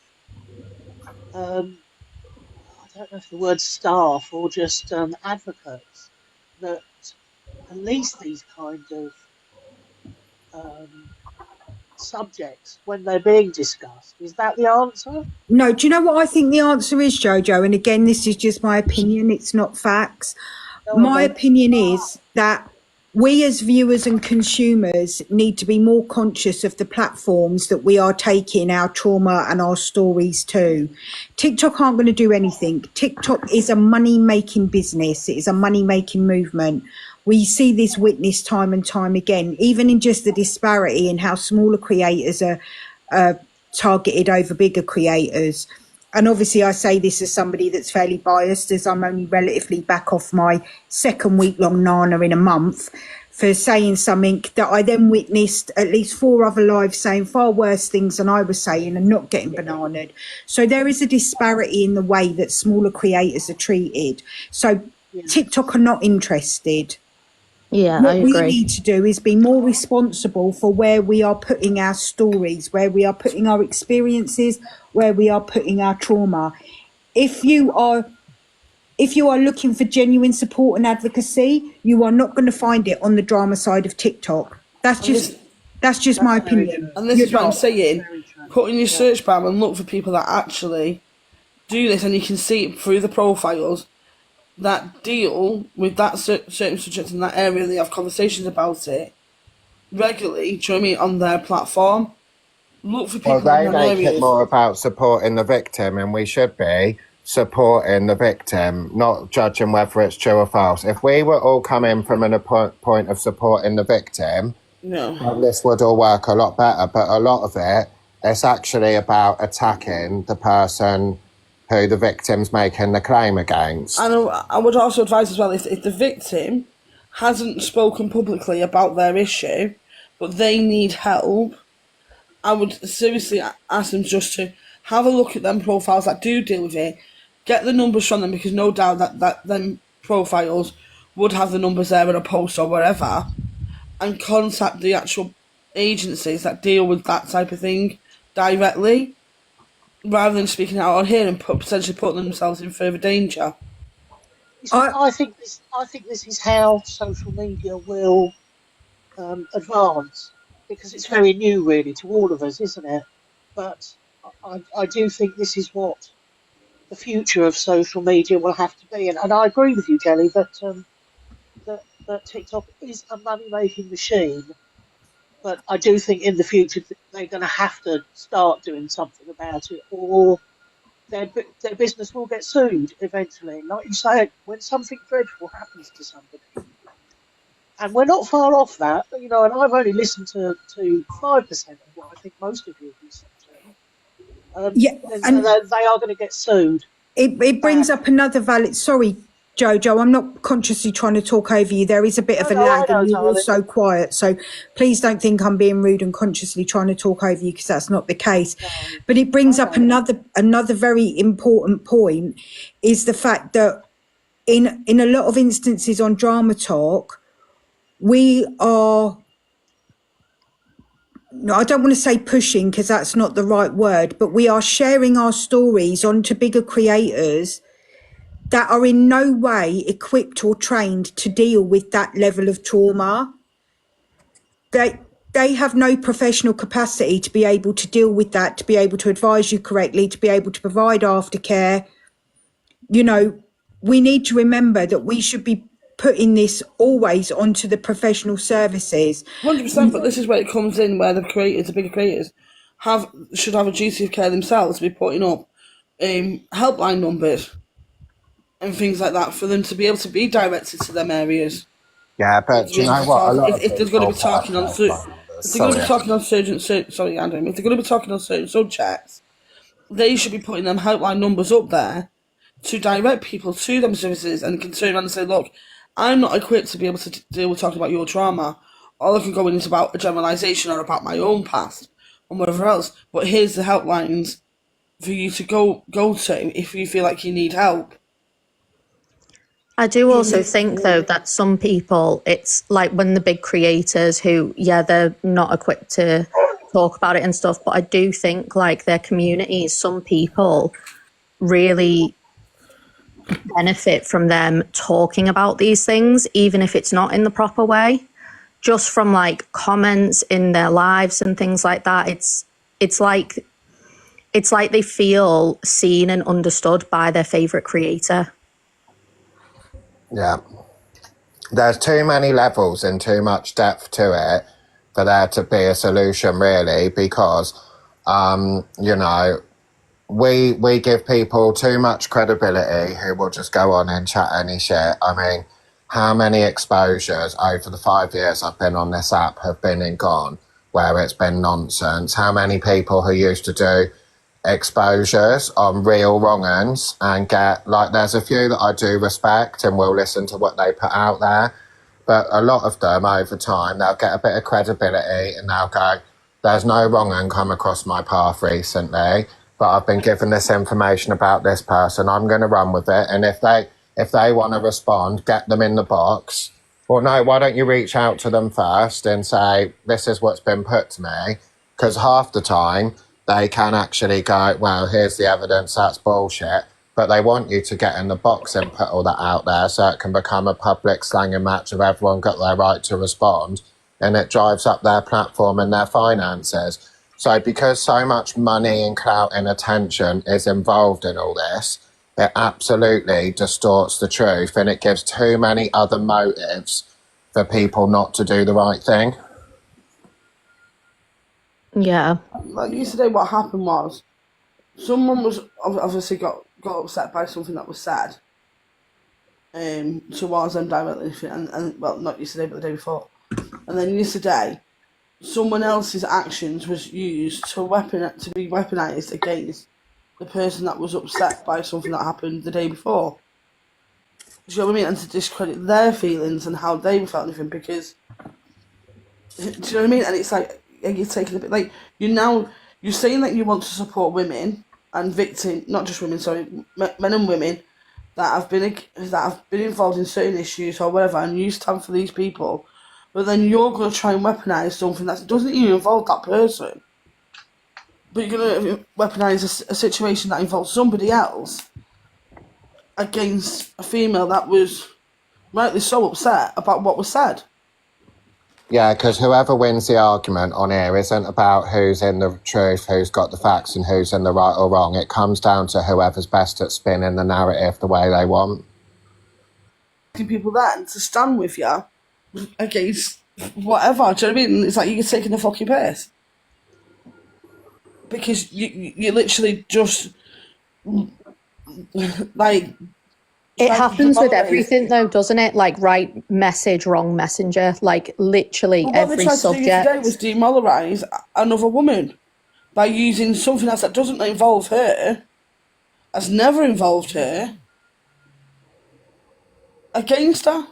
I don't know if the word staff or just advocates that police these kind of subjects when they're being discussed? Is that the answer? No, do you know what I think the answer is, Jojo? And again, this is just my opinion, it's not facts. My opinion is that we as viewers and consumers need to be more conscious of the platforms that we are taking our trauma and our stories to. TikTok aren't going to do anything. TikTok is a money-making business. It is a money-making movement. We see this witnessed time and time again, even in just the disparity in how smaller creators are targeted over bigger creators. And obviously I say this as somebody that's fairly biased, as I'm only relatively back off my second week-long Nana in a month for saying something that I then witnessed at least 4 other lives saying far worse things than I was saying and not getting bananaed. So there is a disparity in the way that smaller creators are treated. So TikTok are not interested. Yeah, What I we agree. need to do is be more responsible for where we are putting our stories, where we are putting our experiences, where we are putting our trauma. If you are looking for genuine support and advocacy, you are not going to find it on the drama side of TikTok. That's just my opinion. And this You're is what I'm not. saying. Put in your search bar and look for people that actually do this, and you can see it through the profiles that deal with that certain subject in that area. They have conversations about it regularly, do you know what I mean, on their platform. Look for people Well, they in that make area. it more about supporting the victim, and we should be supporting the victim, not judging whether it's true or false. If we were all coming from a point of supporting the victim, this would all work a lot better. But a lot of it's actually about attacking the person who the victim's making the claim against. And I would also advise as well, if the victim hasn't spoken publicly about their issue, but they need help, I would seriously ask them just to have a look at them profiles that do deal with it, get the numbers from them, because no doubt that them profiles would have the numbers there in a post or whatever, and contact the actual agencies that deal with that type of thing directly, rather than speaking out on here and potentially putting themselves in further danger. I think this is how social media will advance, because it's very new, really, to all of us, isn't it? But I do think this is what the future of social media will have to be, and I agree with you, Jelly, that that TikTok is a money-making machine. But I do think in the future they're going to have to start doing something about it, or their business will get sued eventually. Like you say, when something dreadful happens to somebody, and we're not far off that, you know. And I've only listened to 5% of what I think most of you have listened to. And they are going to get sued. It brings up another valid. Sorry, Jojo, I'm not consciously trying to talk over you. There is a bit of a lag, and you're all so quiet. So please don't think I'm being rude and consciously trying to talk over you, because that's not the case. But it brings up another very important point, is the fact that in a lot of instances on Drama Talk, we are, no, I don't want to say pushing, because that's not the right word, but we are sharing our stories onto bigger creators that are in no way equipped or trained to deal with that level of trauma. They have no professional capacity to be able to deal with that, to be able to advise you correctly, to be able to provide aftercare. You know, we need to remember that we should be putting this always onto the professional services. 100%, but this is where it comes in, where the bigger creators, should have a duty of care themselves to be putting up helpline numbers and things like that for them to be able to be directed to them areas. Yeah, but If do you know what? A lot of if they're going to people be talking on personal if stakeholders. they're going to be Sorry. talking on sorry, Adam, if they're going to be talking on certain subjects, they should be putting them helpline numbers up there to direct people to them services and can turn around and say, look, I'm not equipped to be able to deal with talking about your trauma. All I can go in is about a generalisation or about my own past and whatever else. But here's the helplines for you to go to if you feel like you need help. I do also think, though, that some people, it's like when the big creators who, yeah, they're not equipped to talk about it and stuff, but I do think like their communities, some people really benefit from them talking about these things, even if it's not in the proper way, just from like comments in their lives and things like that. It's like they feel seen and understood by their favorite creator. Yeah. There's too many levels and too much depth to it for there to be a solution, really, because, you know, we give people too much credibility who will just go on and chat any shit. I mean, how many exposures over the 5 years I've been on this app have been and gone where it's been nonsense? How many people who used to do exposures on real wrong-uns and get, like, there's a few that I do respect and will listen to what they put out there, but a lot of them over time, they'll get a bit of credibility and they'll go, there's no wrong-un come across my path recently, but I've been given this information about this person, I'm going to run with it, and if they want to respond, get them in the box. Well, no, why don't you reach out to them first and say, this is what's been put to me? Because half the time, they can actually go, well, here's the evidence, that's bullshit. But they want you to get in the box and put all that out there so it can become a public slanging match of everyone got their right to respond. And it drives up their platform and their finances. So because so much money and clout and attention is involved in all this, it absolutely distorts the truth and it gives too many other motives for people not to do the right thing. Yeah. Like yesterday, what happened was someone was obviously got upset by something that was said towards them directly, and well, not yesterday, but the day before. And then yesterday, someone else's actions was used to be weaponized against the person that was upset by something that happened the day before. Do you know what I mean? And to discredit their feelings and how they felt anything, because do you know what I mean? And it's like you're taking a bit like you're saying that you want to support women and not just women, sorry, men and women that have been involved in certain issues or whatever, and you stand for these people, but then you're going to try and weaponize something that doesn't even involve that person, but you're going to weaponize a situation that involves somebody else against a female that was rightly so upset about what was said. Yeah, because whoever wins the argument on here isn't about who's in the truth, who's got the facts and who's in the right or wrong. It comes down to whoever's best at spinning the narrative the way they want. People then to stand with you against whatever, do you know what I mean? It's like you're taking the fucking piss. Because you literally just like... It happens with everything, though, doesn't it? Like, right message, wrong messenger. Like, literally every subject. What they tried to do today was demoralise another woman by using something else that doesn't involve her, has never involved her, against her.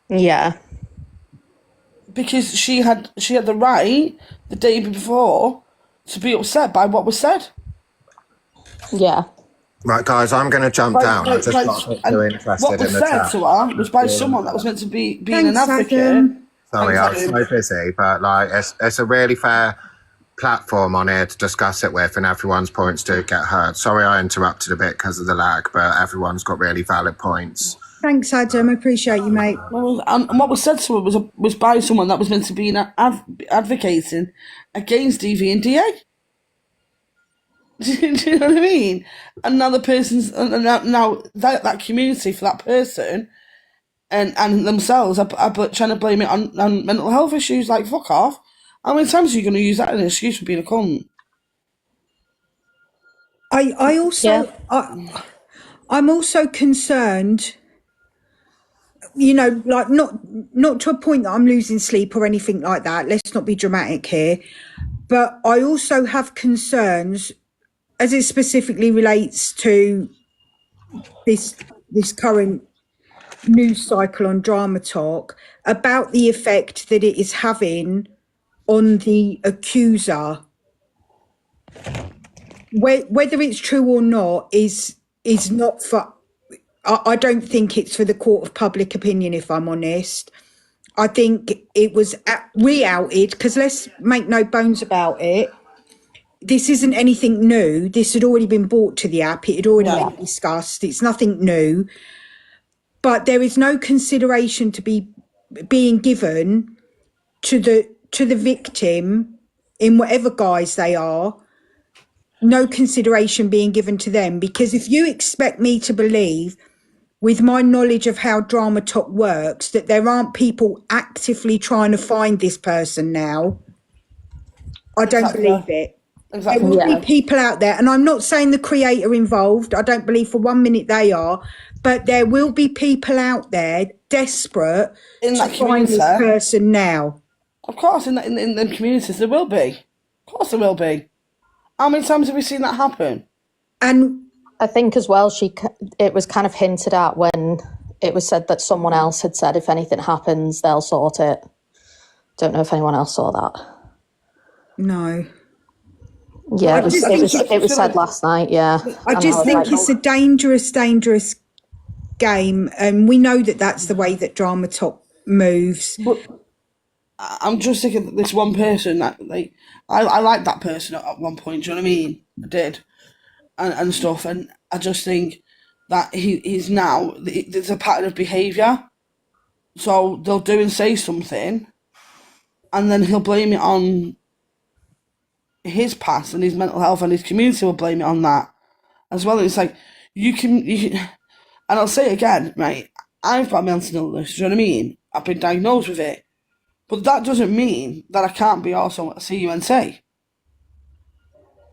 Yeah. Because she had the right the day before to be upset by what was said. Yeah. Right, guys, I'm going to jump down. I just got too interested what was in the said chat. to her was by someone that was meant to be being an advocate. Adam. Sorry, I was so busy, but like it's a really fair platform on here to discuss it with, and everyone's points do get heard. Sorry, I interrupted a bit because of the lag, but everyone's got really valid points. Thanks, Adam. I appreciate you, mate. And what was said to her was by someone that was meant to be advocating against DV and DA. Do you know what I mean? And now the person's now that community for that person and themselves are trying to blame it on mental health issues. Like, fuck off! How many times are you going to use that as an excuse for being a cunt? I'm also concerned you know, like not to a point that I'm losing sleep or anything like that. Let's not be dramatic here. But I also have concerns as it specifically relates to this current news cycle on Drama Talk about the effect that it is having on the accuser. Whether it's true or not is not for. I don't think it's for the court of public opinion, if I'm honest. I think it was re-outed, because let's make no bones about it. This isn't anything new. This had already been brought to the app. It had already been discussed. It's nothing new. But there is no consideration to be being given to the victim in whatever guise they are. No consideration being given to them, because if you expect me to believe, with my knowledge of how Drama Talk works, that there aren't people actively trying to find this person now, I don't believe it. Exactly. There will be people out there, and I'm not saying the creator involved, I don't believe for 1 minute they are, but there will be people out there desperate In to that find this community. person now. Of course, in the communities there will be. Of course there will be. How many times have we seen that happen? And I think as well, it was kind of hinted at when it was said that someone else had said if anything happens, they'll sort it. Don't know if anyone else saw that. no. Yeah, I just think it was said last night, yeah. I And just was think like, it's a dangerous game, and we know that that's the way that Drama Talk moves. But I'm just thinking that this one person that I liked that person at one point. Do you know what I mean? I did, and stuff. And I just think that he's now there's a pattern of behaviour. So they'll do and say something, and then he'll blame it on his past and his mental health, and his community will blame it on that as well. And it's like you can, and I'll say it again, right? I've got mental illness. Do you know what I mean? I've been diagnosed with it. But that doesn't mean that I can't be also a CUNC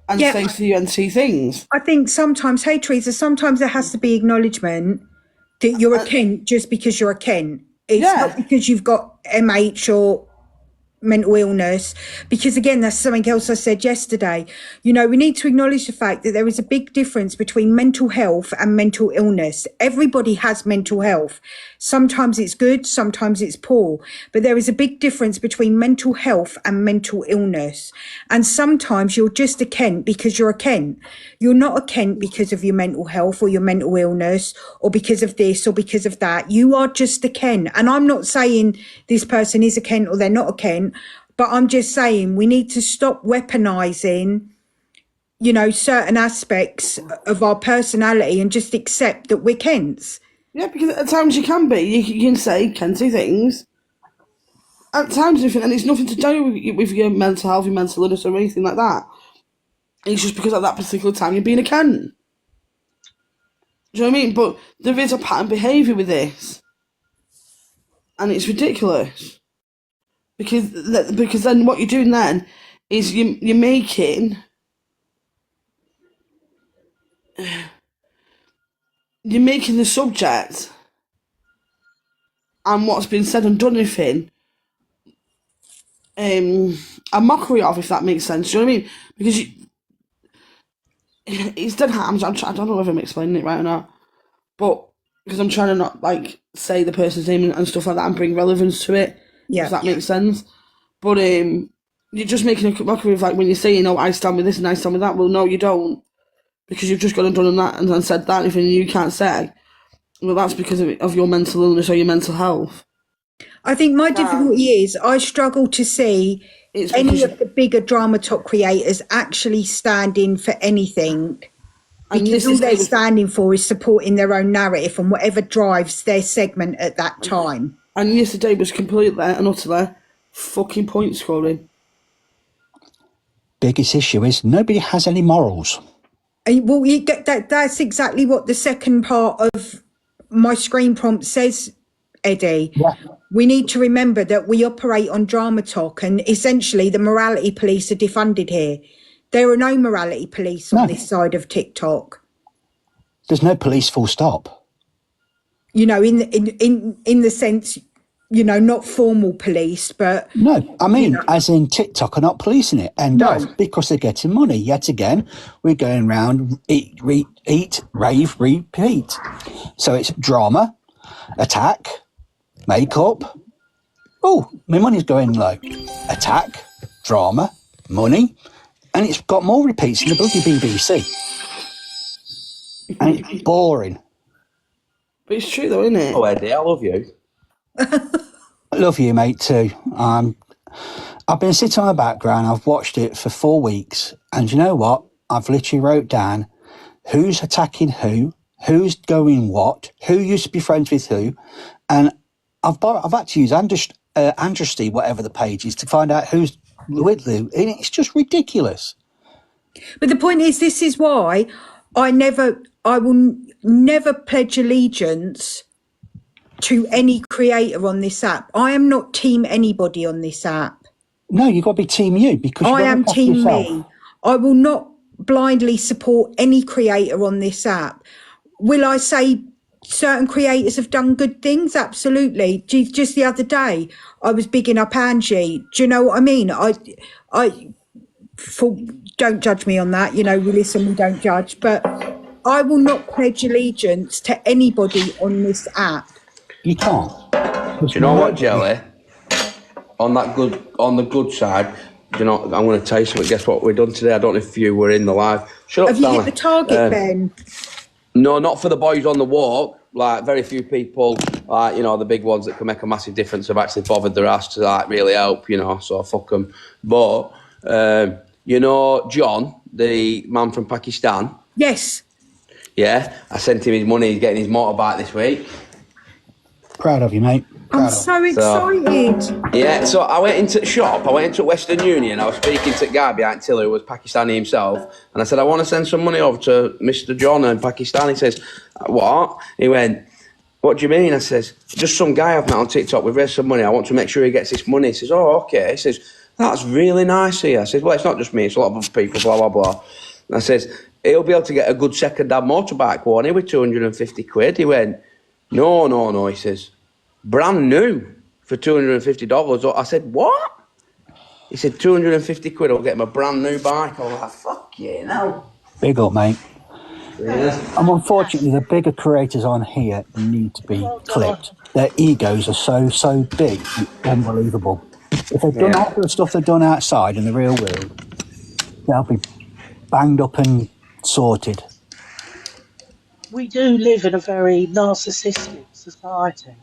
and Yeah. say CUNC things. I think sometimes, hey Teresa, sometimes there has to be acknowledgement that you're a Kent just because you're a Kent. It's not because you've got MH or mental illness, because again, that's something else I said yesterday. You know, we need to acknowledge the fact that there is a big difference between mental health and mental illness. Everybody has mental health. Sometimes it's good, sometimes it's poor, but there is a big difference between mental health and mental illness. And sometimes you're just a Kent because you're a Kent. You're not a Kent because of your mental health or your mental illness or because of this or because of that. You are just a Kent. And I'm not saying this person is a Kent or they're not a Kent, but I'm just saying we need to stop weaponizing, you know, certain aspects of our personality and just accept that we're Kents. Yeah, because at times you can be. You can say Kenty things. At times, and it's nothing to do with your mental health, your mental illness, or anything like that. It's just because at that particular time you're being a Kent. Do you know what I mean? But there is a pattern behaviour with this, and it's ridiculous. Because then what you're doing then is you're making the subject and what's been said and done anything a mockery of, if that makes sense. Do you know what I mean? Because it's dead harms. I don't know if I'm explaining it right or not, but because I'm trying to not like say the person's name and stuff like that and bring relevance to it. Yeah. If that makes sense. But you're just making a mockery of, like, when you're saying, "Oh, I stand with this and I stand with that." Well, no, you don't, because you've just gone and done that and said that. Anything you can't say, well, that's because of your mental illness or your mental health. I think my difficulty is I struggle to see any of the bigger Drama Talk creators actually standing for anything, because all they're standing for is supporting their own narrative and whatever drives their segment at that time. And yesterday was completely and utterly fucking point scoring. Biggest issue is nobody has any morals. Well, you get that's exactly what the second part of my screen prompt says, Eddie. Yeah. We need to remember that we operate on Drama Talk, and essentially the morality police are defunded here. There are no morality police on this side of TikTok. There's no police, full stop. you know, in the sense, you know, not formal police, but No, I mean, as in TikTok are not policing it. End of. Because they're getting money. Yet again, we're going round, eat, rave, repeat. So it's drama, attack, makeup. Oh, my money's going low. Attack, drama, money. And it's got more repeats than the bloody BBC. And it's boring. But it's true though, isn't it? Oh, Eddie, I love you. I love you, mate, too. I've been sitting on the background. I've watched it for 4 weeks. And you know what? I've literally wrote down who's attacking who's going what, who used to be friends with who. And I've had to use Andresty, whatever the page is, to find out who's with who. And it's just ridiculous. the point is, this is why I will never pledge allegiance to any creator on this app. I am not team anybody on this app. No, you've got to be team you because I am team yourself. me. I will not blindly support any creator on this app. Will I say certain creators have done good things? Absolutely. Just the other day, I was bigging up Angie. Do you know what I mean? Don't judge me on that. You know, we listen, we don't judge. But I will not pledge allegiance to anybody on this app. You can't. Do you know what, Jelly? On the good side, do you know, I'm going to tell you something. Guess what we've done today? I don't know if you were in the live. Shut up, Have you Stanley. hit the target, Ben? No, not for the boys on the walk. Like, very few people, like, you know, the big ones that can make a massive difference have actually bothered their ass to, like, really help, you know, so fuck them. But, you know, John, the man from Pakistan? Yes. Yeah, I sent him his money. He's getting his motorbike this week. Proud of you, mate. I'm so excited. Yeah, so I went into the shop. I went into Western Union. I was speaking to the guy behind Tiller, who was Pakistani himself. And I said, I want to send some money over to Mr. John in Pakistan. He says, what? He went, what do you mean? I says, just some guy I've met on TikTok. We've raised some money. I want to make sure he gets this money. He says, oh, okay. He says, that's really nice here. I says, well, it's not just me. It's a lot of other people, blah, blah, blah. And I says, he'll be able to get a good second-hand motorbike, won't he, with 250 quid? He went, no. He says, brand new for $250. I said, what? He said, 250 quid, I'll get him a brand new bike. I was like, fuck yeah, no. Big up, mate. Yeah. And unfortunately, the bigger creators on here need to be clipped. Their egos are so big, unbelievable. If they've done all the stuff they've done outside in the real world, they'll be banged up and sorted. We do live in a very narcissistic society.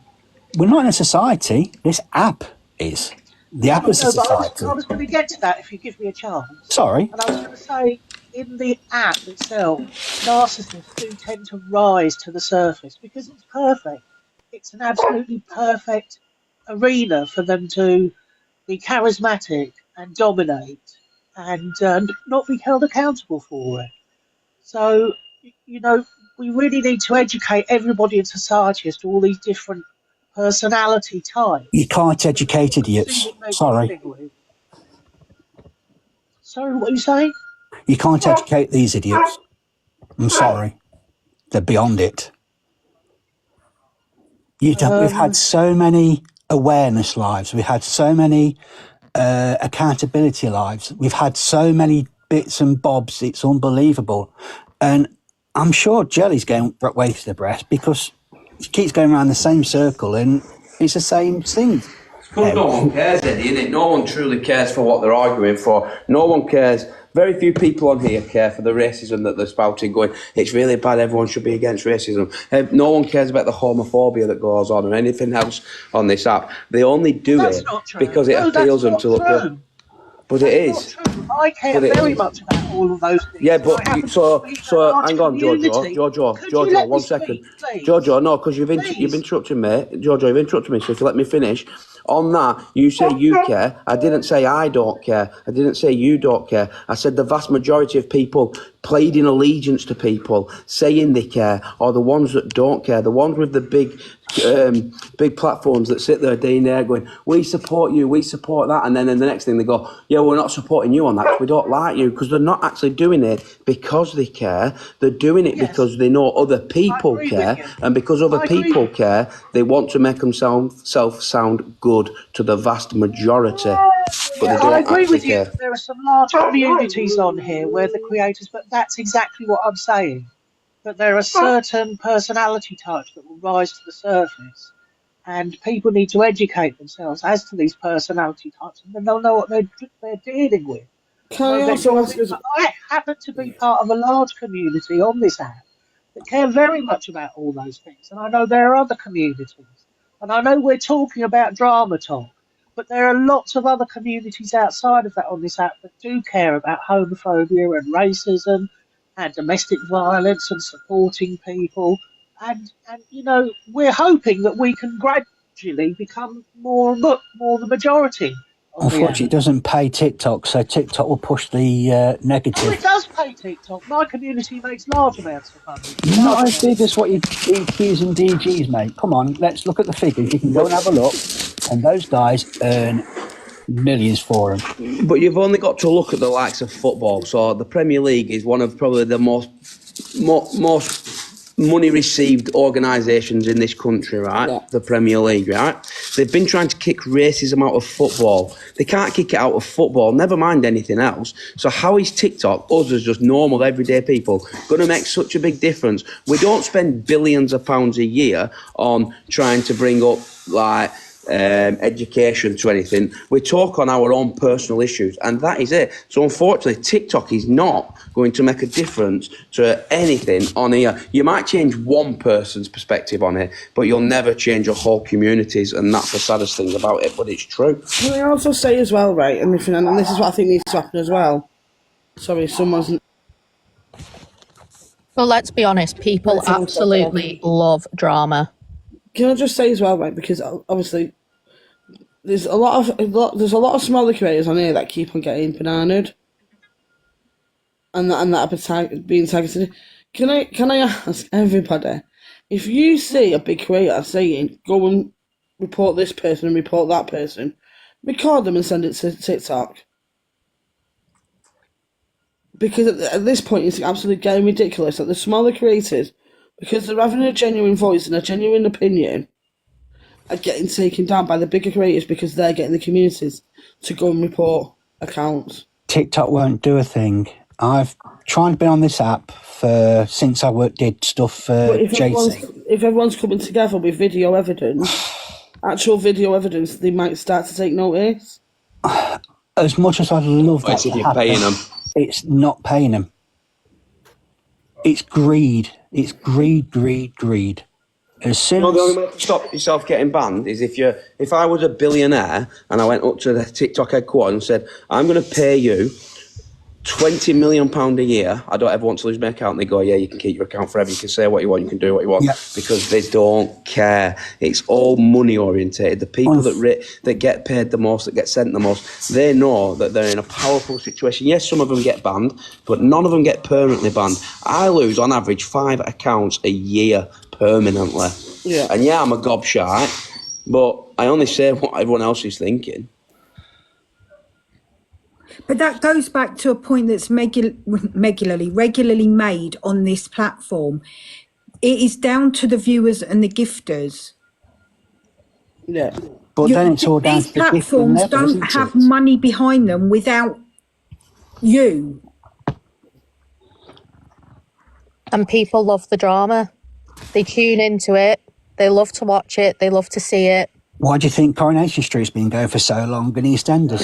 We're not in a society. This app is. The app is a society. I was going to get to that if you give me a chance. Sorry. And I was going to say, in the app itself, narcissists do tend to rise to the surface because it's perfect. It's an absolutely perfect arena for them to be charismatic and dominate and not be held accountable for it. So, you know, we really need to educate everybody in society as to all these different personality types. You can't educate idiots. Sorry. Sorry, what are you saying? You can't educate these idiots. I'm sorry. They're beyond it. We've had so many awareness lives. We've had so many accountability lives. We've had so many bits and bobs. It's unbelievable. And I'm sure Jelly's going way to the breast because she keeps going around the same circle and it's the same thing. Because no one cares, Eddie, innit? No one truly cares for what they're arguing for. No one cares. Very few people on here care for the racism that they're spouting, going, it's really bad, everyone should be against racism. No one cares about the homophobia that goes on or anything else on this app. They only do it because it appeals them to look good. But it is. I care very much about all of those things. Yeah, but so hang on, Jojo, 1 second. Jojo, no, because you've interrupted me. Jojo, you've interrupted me, so if you let me finish. On that, you say you care. I didn't say I don't care. I didn't say you don't care. I said the vast majority of people pleading allegiance to people, saying they care, or the ones that don't care, the ones with the big platforms that sit there day and day going, we support you, we support that, and then in the next thing they go, yeah, we're not supporting you on that because we don't like you, because they're not actually doing it because they care. They're doing it because they know other people care, and because other people care, they want to make themselves sound good to the vast majority. But they don't I agree with care. you. There are some large communities on here where the creators, but that's exactly what I'm saying. That there are certain personality types that will rise to the surface, and people need to educate themselves as to these personality types, and then they'll know what they're dealing with. Can I also ask you? I happen to be part of a large community on this app that care very much about all those things, and I know there are other communities, and I know we're talking about Drama Talk, but there are lots of other communities outside of that on this app that do care about homophobia and racism and domestic violence and supporting people. And you know, we're hoping that we can gradually become more the majority. Unfortunately, it doesn't pay TikTok, so TikTok will push the Oh, negative. it does pay TikTok. My community makes large amounts of money. Not as big as what your EQs and DGs make. Come on, let's look at the figures. You can go and have a look, and those guys earn millions for them. But you've only got to look at the likes of football. So the Premier League is one of probably the most money received organisations in this country, right? Yeah. The Premier League, right? They've been trying to kick racism out of football. They can't kick it out of football, never mind anything else. So how is TikTok, us as just normal everyday people, going to make such a big difference? We don't spend billions of pounds a year on trying to bring up like education to anything. We talk on our own personal issues, and that is it. So unfortunately, TikTok is not going to make a difference to anything on here. You might change one person's perspective on it, but you'll never change a whole community's, and that's the saddest thing about it, but it's true. Can I also say as well, right, and this is what I think needs to happen as well. Sorry, someone's... Well, let's be honest, people absolutely love drama. Can I just say as well, right, because obviously there's a lot of smaller creators on here that keep on getting bananaed, and that are being targeted. Can I ask everybody, if you see a big creator saying go and report this person and report that person, record them and send it to TikTok, because at this point it's absolutely getting ridiculous that the smaller creators, because they're having a genuine voice and a genuine opinion, are getting taken down by the bigger creators because they're getting the communities to go and report accounts. TikTok won't do a thing. I've tried to be on this app since I did stuff for JC. If everyone's coming together with video evidence, actual video evidence, they might start to take notice. As much as I'd love that to happen, paying them. It's not paying them. It's greed. It's greed. As soon the only way to stop yourself getting banned is if I was a billionaire and I went up to the TikTok headquarters and said, I'm going to pay you £20 million a year. I don't ever want to lose my account. And they go, yeah, you can keep your account forever. You can say what you want. You can do what you want. Yeah. Because they don't care. It's all money orientated. The people that get paid the most, that get sent the most, they know that they're in a powerful situation. Yes, some of them get banned, but none of them get permanently banned. I lose on average 5 accounts a year permanently. Yeah. And yeah, I'm a gobshite, but I only say what everyone else is thinking. But that goes back to a point that's regularly made on this platform. It is down to the viewers and the gifters. Yeah. But then it's all down these to the platforms don't have money behind them without you. And people love the drama. They tune into it. They love to watch it. They love to see it. Why do you think Coronation Street's been going for so long in EastEnders?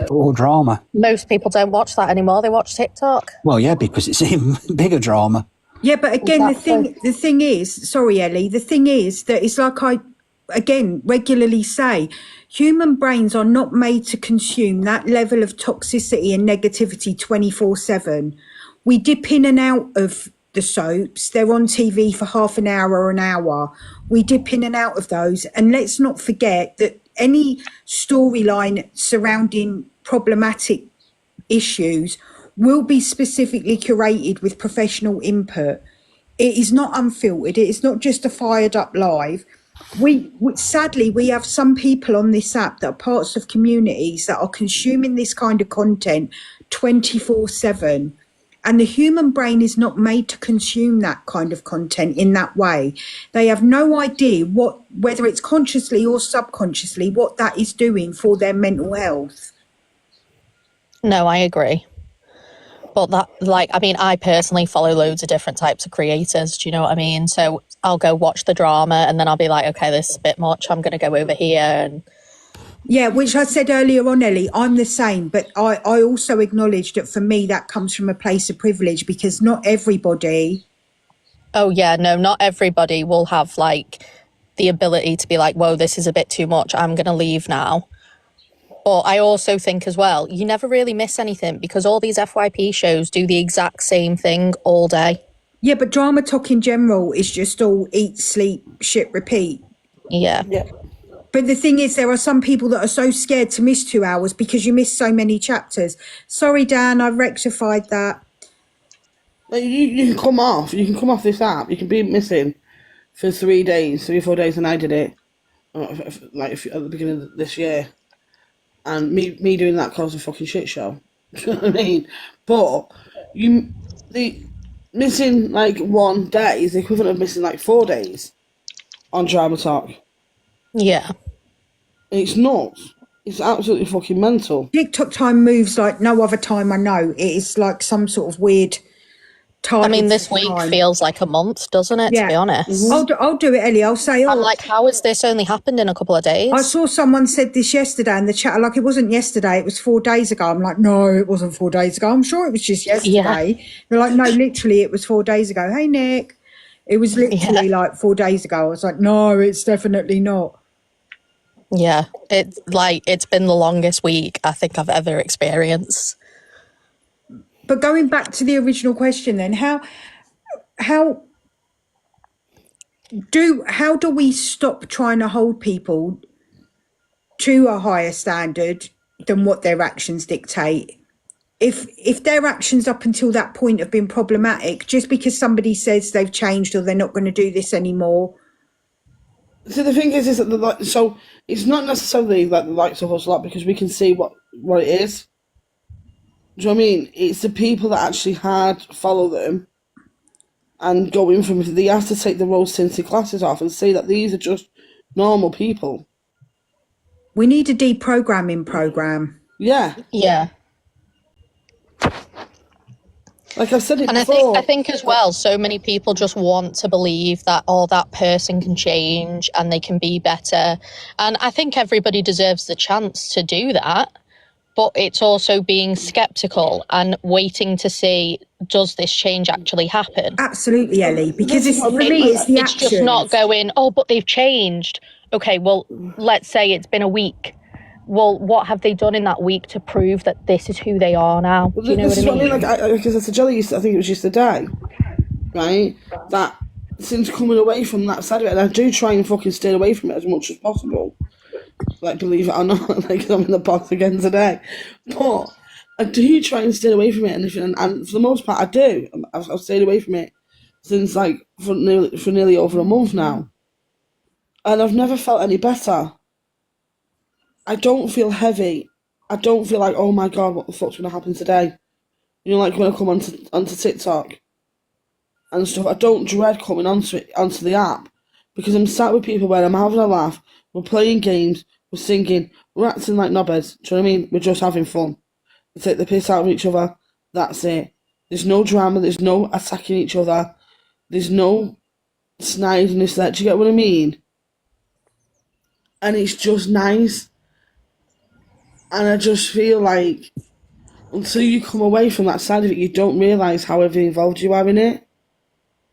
All drama. Most people don't watch that anymore. They watch TikTok. Well, yeah, because it's even bigger drama. Yeah, but again, the thing is, sorry, Ellie, the thing is that it's like I, again, regularly say, human brains are not made to consume that level of toxicity and negativity 24/7. We dip in and out of the soaps. They're on TV for half an hour or an hour. We dip in and out of those. And let's not forget that any storyline surrounding problematic issues will be specifically curated with professional input. It is not unfiltered. It is not just a fired up live. Sadly, we have some people on this app that are parts of communities that are consuming this kind of content 24/7. And the human brain is not made to consume that kind of content in that way. They have no idea whether it's consciously or subconsciously, what that is doing for their mental health. No, I agree. But that, like, I mean, I personally follow loads of different types of creators. Do you know what I mean? So I'll go watch the drama and then I'll be like, okay, this is a bit much. I'm going to go over here. And yeah, which I said earlier on, Ellie, I'm the same. But I also acknowledge that for me, that comes from a place of privilege, because not everybody. Oh, yeah, no, not everybody will have like the ability to be like, whoa, this is a bit too much. I'm going to leave now. But I also think as well, you never really miss anything because all these FYP shows do the exact same thing all day. Yeah, but drama talk in general is just all eat, sleep, shit, repeat. Yeah. But the thing is, there are some people that are so scared to miss 2 hours because you miss so many chapters. Sorry, Dan, I've rectified that. Like, you can come off this app. You can be missing for 3 days, 3 or 4 days, and I did it like at the beginning of this year. And me doing that caused a fucking shit show. Do you know what I mean? But the missing like 1 day is the equivalent of missing like 4 days on Drama Talk. Yeah. It's nuts. It's absolutely fucking mental. TikTok time moves like no other time I know. It is like some sort of weird target. I mean, this week feels like a month, doesn't it, to be honest? Mm-hmm. I'll do it, Ellie. I'll say, I'm like, how has this only happened in a couple of days? I saw someone said this yesterday in the chat, like it wasn't yesterday, it was 4 days ago. I'm like, no, it wasn't 4 days ago. I'm sure it was just yesterday. Yeah. They're like, no, literally it was 4 days ago. Hey, Nick. It was literally like 4 days ago. I was like, no, it's definitely not. Yeah, it's been the longest week I think I've ever experienced. But going back to the original question then, how do we stop trying to hold people to a higher standard than what their actions dictate? If their actions up until that point have been problematic, just because somebody says they've changed or they're not going to do this anymore. So the thing is that so it's not necessarily that the likes of us lot, because we can see what it is. Do you know what I mean? It's the people that actually follow them and go in from it. They have to take the rose-tinted glasses off and see that these are just normal people. We need a deprogramming program. Yeah. Yeah. Like I've said it and before. I think as well, so many people just want to believe that that person can change and they can be better. And I think everybody deserves the chance to do that. But it's also being skeptical and waiting to see, does this change actually happen? Absolutely, Ellie. Because for me, it's the actions. It's just not going, oh, but they've changed. Okay, well, let's say it's been a week. Well, what have they done in that week to prove that this is who they are now? Do you know what I mean? Because I said Jelly, I think it was yesterday, right? That since coming away from that side of it, and I do try and fucking stay away from it as much as possible. Like, believe it or not, like I'm in the box again today. But I do try and stay away from it, and for the most part, I do. I've stayed away from it since like for nearly over a month now, and I've never felt any better. I don't feel heavy. I don't feel like, oh my God, what the fuck's going to happen today? You know, like when I come onto TikTok and stuff, I don't dread coming onto the app because I'm sat with people where I'm having a laugh, we're playing games, we're singing, we're acting like knobheads. Do you know what I mean? We're just having fun. We take the piss out of each other. That's it. There's no drama. There's no attacking each other. There's no snidiness there. Do you get what I mean? And it's just nice. And I just feel like until you come away from that side of it, you don't realise how heavily involved you are in it.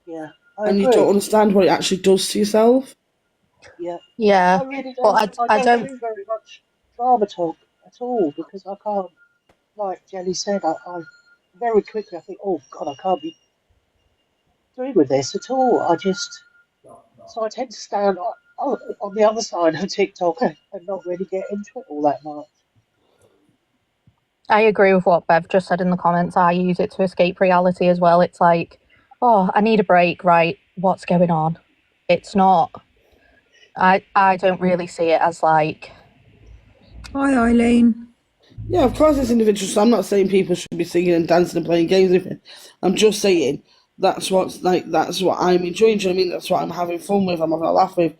Yeah. And you don't understand what it actually does to yourself. Yeah. Yeah. I really don't. I don't do very much drama talk at all because I can't, like Jelly said, I very quickly I think, oh God, I can't be agree with this at all. So I tend to stand on the other side of TikTok and not really get into it all that much. I agree with what Bev just said in the comments. I use it to escape reality as well. It's like, oh, I need a break, right? What's going on? It's not. I don't really see it as like. Hi, Eileen. Yeah, of course it's individual. So I'm not saying people should be singing and dancing and playing games with it. I'm just saying that's what I'm enjoying. Do you know what I mean? That's what I'm having fun with. I'm having a laugh with.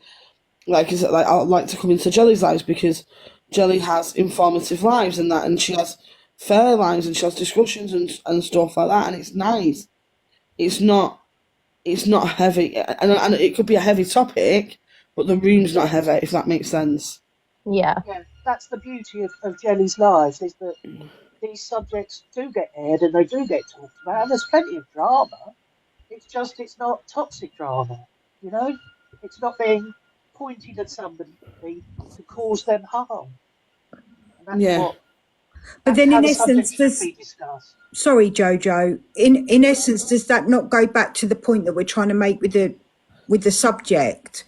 Like, is it like I like to come into Jelly's lives because Jelly has informative lives and that, and she has fair lives and she has discussions and stuff like that, and it's nice. It's not heavy, and it could be a heavy topic, but the room's not heavy, if that makes sense. Yeah. Yeah, that's the beauty of Jelly's lives, is that these subjects do get aired and they do get talked about, and there's plenty of drama. It's not toxic drama, you know? It's not being pointed at somebody to cause them harm. And that's But then, how in the essence, subject should be discussed. sorry, Jojo. In essence, does that not go back to the point that we're trying to make with the subject?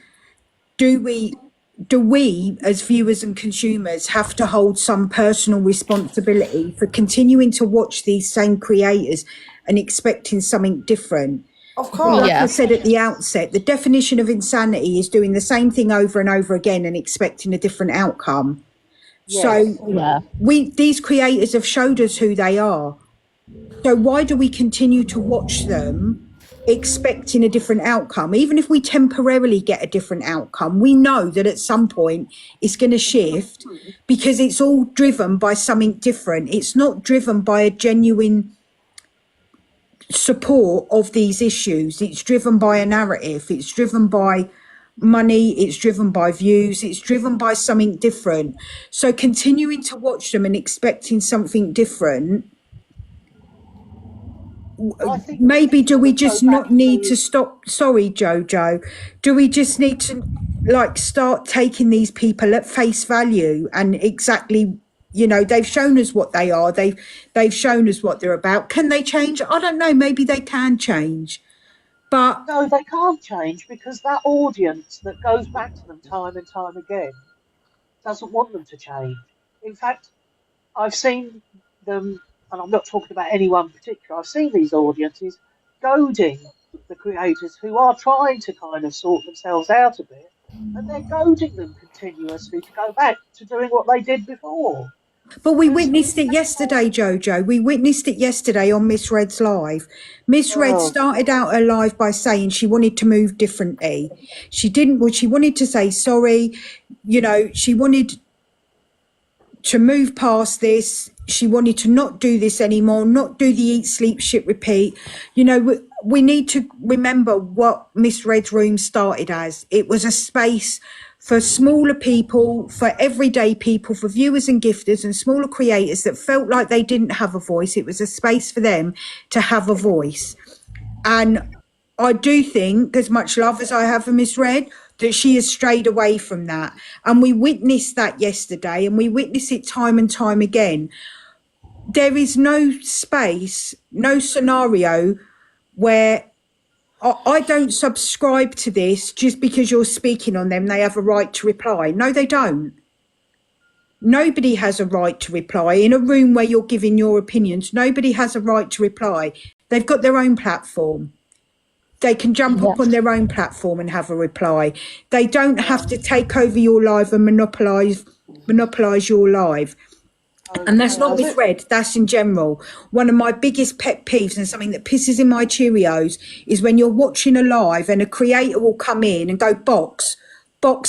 Do we as viewers and consumers have to hold some personal responsibility for continuing to watch these same creators and expecting something different? Of course. Like I said at the outset, the definition of insanity is doing the same thing over and over again and expecting a different outcome. Yes. So these creators have showed us who they are. So why do we continue to watch them expecting a different outcome? Even if we temporarily get a different outcome, we know that at some point it's going to shift because it's all driven by something different. It's not driven by a genuine support of these issues. It's driven by a narrative. It's driven by money. It's driven by views. It's driven by something different. So continuing to watch them and expecting something different, maybe do we just not need to stop? Sorry, Jojo. Do we just need to start taking these people at face value and exactly, they've shown us what they are. They've shown us what they're about. Can they change? I don't know. Maybe they can change. But no, they can't change because that audience that goes back to them time and time again doesn't want them to change. In fact, I've seen them, and I'm not talking about anyone particular, I've seen these audiences goading the creators who are trying to kind of sort themselves out a bit, and they're goading them continuously to go back to doing what they did before. But we witnessed it yesterday, Jojo. We witnessed it yesterday on Miss Red's live. Miss Red started out her live by saying she wanted to move differently. She didn't. Well, she wanted to say sorry. She wanted to move past this. She wanted to not do this anymore, not do the eat, sleep, shit, repeat. We need to remember what Miss Red's room started as. It was a space for smaller people, for everyday people, for viewers and gifters and smaller creators that felt like they didn't have a voice. It was a space for them to have a voice. And I do think, as much love as I have for Miss Red, that she has strayed away from that. And we witnessed that yesterday, and we witness it time and time again. There is no space, no scenario where I don't subscribe to this just because you're speaking on them. They have a right to reply. No, they don't. Nobody has a right to reply. In a room where you're giving your opinions, nobody has a right to reply. They've got their own platform. They can jump up on their own platform and have a reply. They don't have to take over your live and monopolise your live. And that's not Miss Red, that's in general. One of my biggest pet peeves and something that pisses in my Cheerios is when you're watching a live and a creator will come in and go, box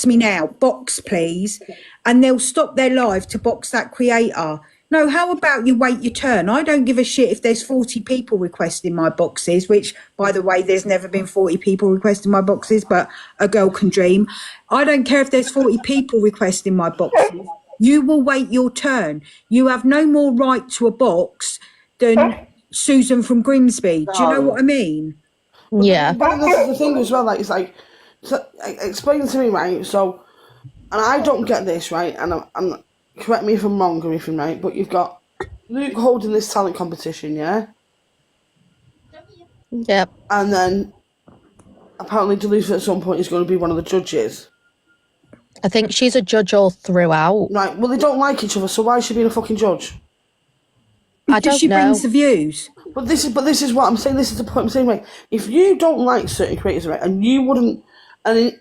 me now, box please. And they'll stop their live to box that creator. No, how about you wait your turn? I don't give a shit if there's 40 people requesting my boxes, which, by the way, there's never been 40 people requesting my boxes, but a girl can dream. I don't care if there's 40 people requesting my boxes. You will wait your turn. You have no more right to a box than Susan from Grimsby. Do you know what I mean? Yeah. But this is the thing as well, like, it's like, so, explain to me, right? So, and I don't get this, right? And I'm correct me if I'm wrong or anything, right? But you've got Luke holding this talent competition, yeah? Yep. And then apparently Delisa at some point is going to be one of the judges. I think she's a judge all throughout. Right, well, they don't like each other, so why is she being a fucking judge? I Because don't she know. brings the views. But this is what I'm saying. This is the point I'm saying. Right, if you don't like certain creators, right, and you wouldn't, and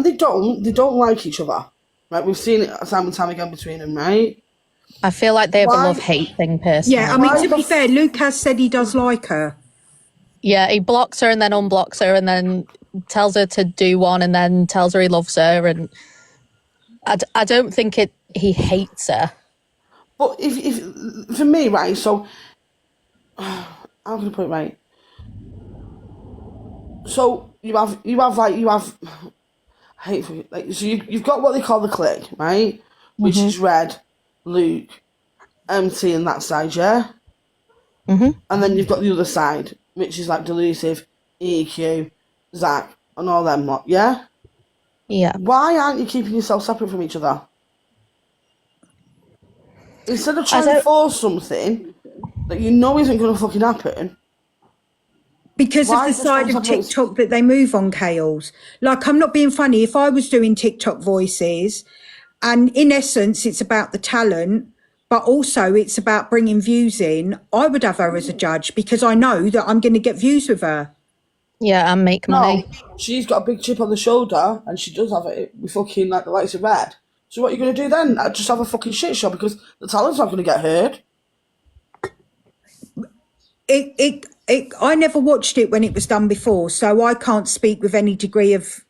they don't like each other, right? We've seen it time and time again between them, right? I feel like they have Why- a love-hate thing personally. Yeah, I mean, Why to the be fair, Luke has said he does like her. Yeah, he blocks her and then unblocks her and then tells her to do one and then tells her he loves her. And I don't think he hates her. But if for me, right, so I'm gonna put it right. So you have I hate for like so you've got what they call the clique, right? Which is Red, Luke, MT and that side, yeah? Mhm. And then you've got the other side, which is like Delusive, EQ, Zach, and all them lot, yeah? Yeah. Why aren't you keeping yourself separate from each other? Instead of trying to don't- force something that you know isn't going to fucking happen. Because Why of the does side of sometimes- TikTok that they move on, Kales. Like, I'm not being funny. If I was doing TikTok voices, and in essence, it's about the talent, but also it's about bringing views in, I would have her as a judge because I know that I'm going to get views with her. Yeah, and make money. No, she's got a big chip on the shoulder, and she does have it with fucking like the likes of Red. So what are you going to do then? Just have a fucking shit show because the talent's not going to get heard. I never watched it when it was done before, so I can't speak with any degree of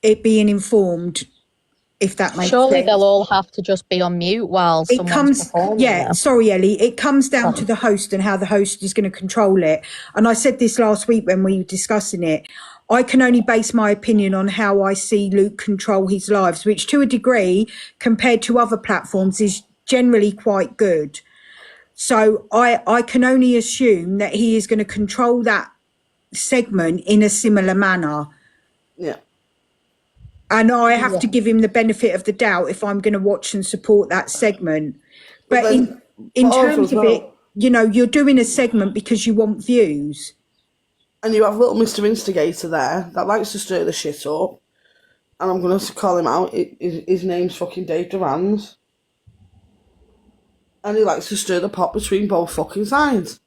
it being informed, if that makes Surely sense. they'll all have to just be on mute while It someone's comes, performing. yeah, though. sorry, Ellie. It comes down to the host and how the host is going to control it. And I said this last week when we were discussing it. I can only base my opinion on how I see Luke control his lives, which to a degree, compared to other platforms, is generally quite good. So I can only assume that he is going to control that segment in a similar manner. Yeah. And I have to give him the benefit of the doubt if I'm going to watch and support that segment. But then- in but also terms as of well- it, you know, you're doing a segment because you want views. And you have little Mr. Instigator there that likes to stir the shit up. And I'm going to call him out. His name's fucking Dave Durans. And he likes to stir the pot between both fucking sides.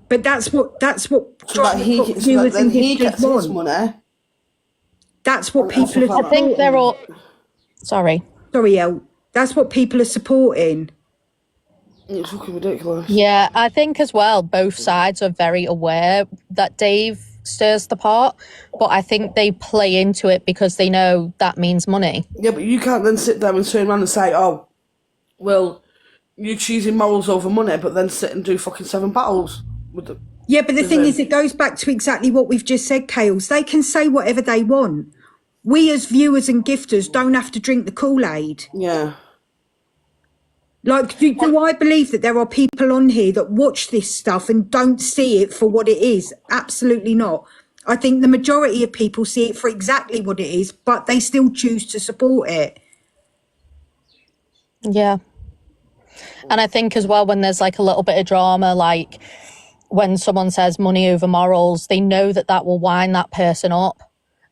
But that's what So that viewers then and he gifters gets his want. money. That's what That's people what are I think they're all. Sorry. Sorry, El. That's what people are supporting. It's fucking ridiculous. Yeah, I think as well, both sides are very aware that Dave stirs the pot, but I think they play into it because they know that means money. Yeah, but you can't then sit there and turn around and say, oh, well, you're choosing morals over money, but then sit and do fucking 7 battles with the... Yeah, but the thing them. is, it goes back to exactly what we've just said, Kales. They can say whatever they want. We as viewers and gifters don't have to drink the Kool-Aid. Yeah. Like, do I believe that there are people on here that watch this stuff and don't see it for what it is? Absolutely not. I think the majority of people see it for exactly what it is, but they still choose to support it. Yeah. And I think as well, when there's like a little bit of drama, like when someone says money over morals, they know that that will wind that person up.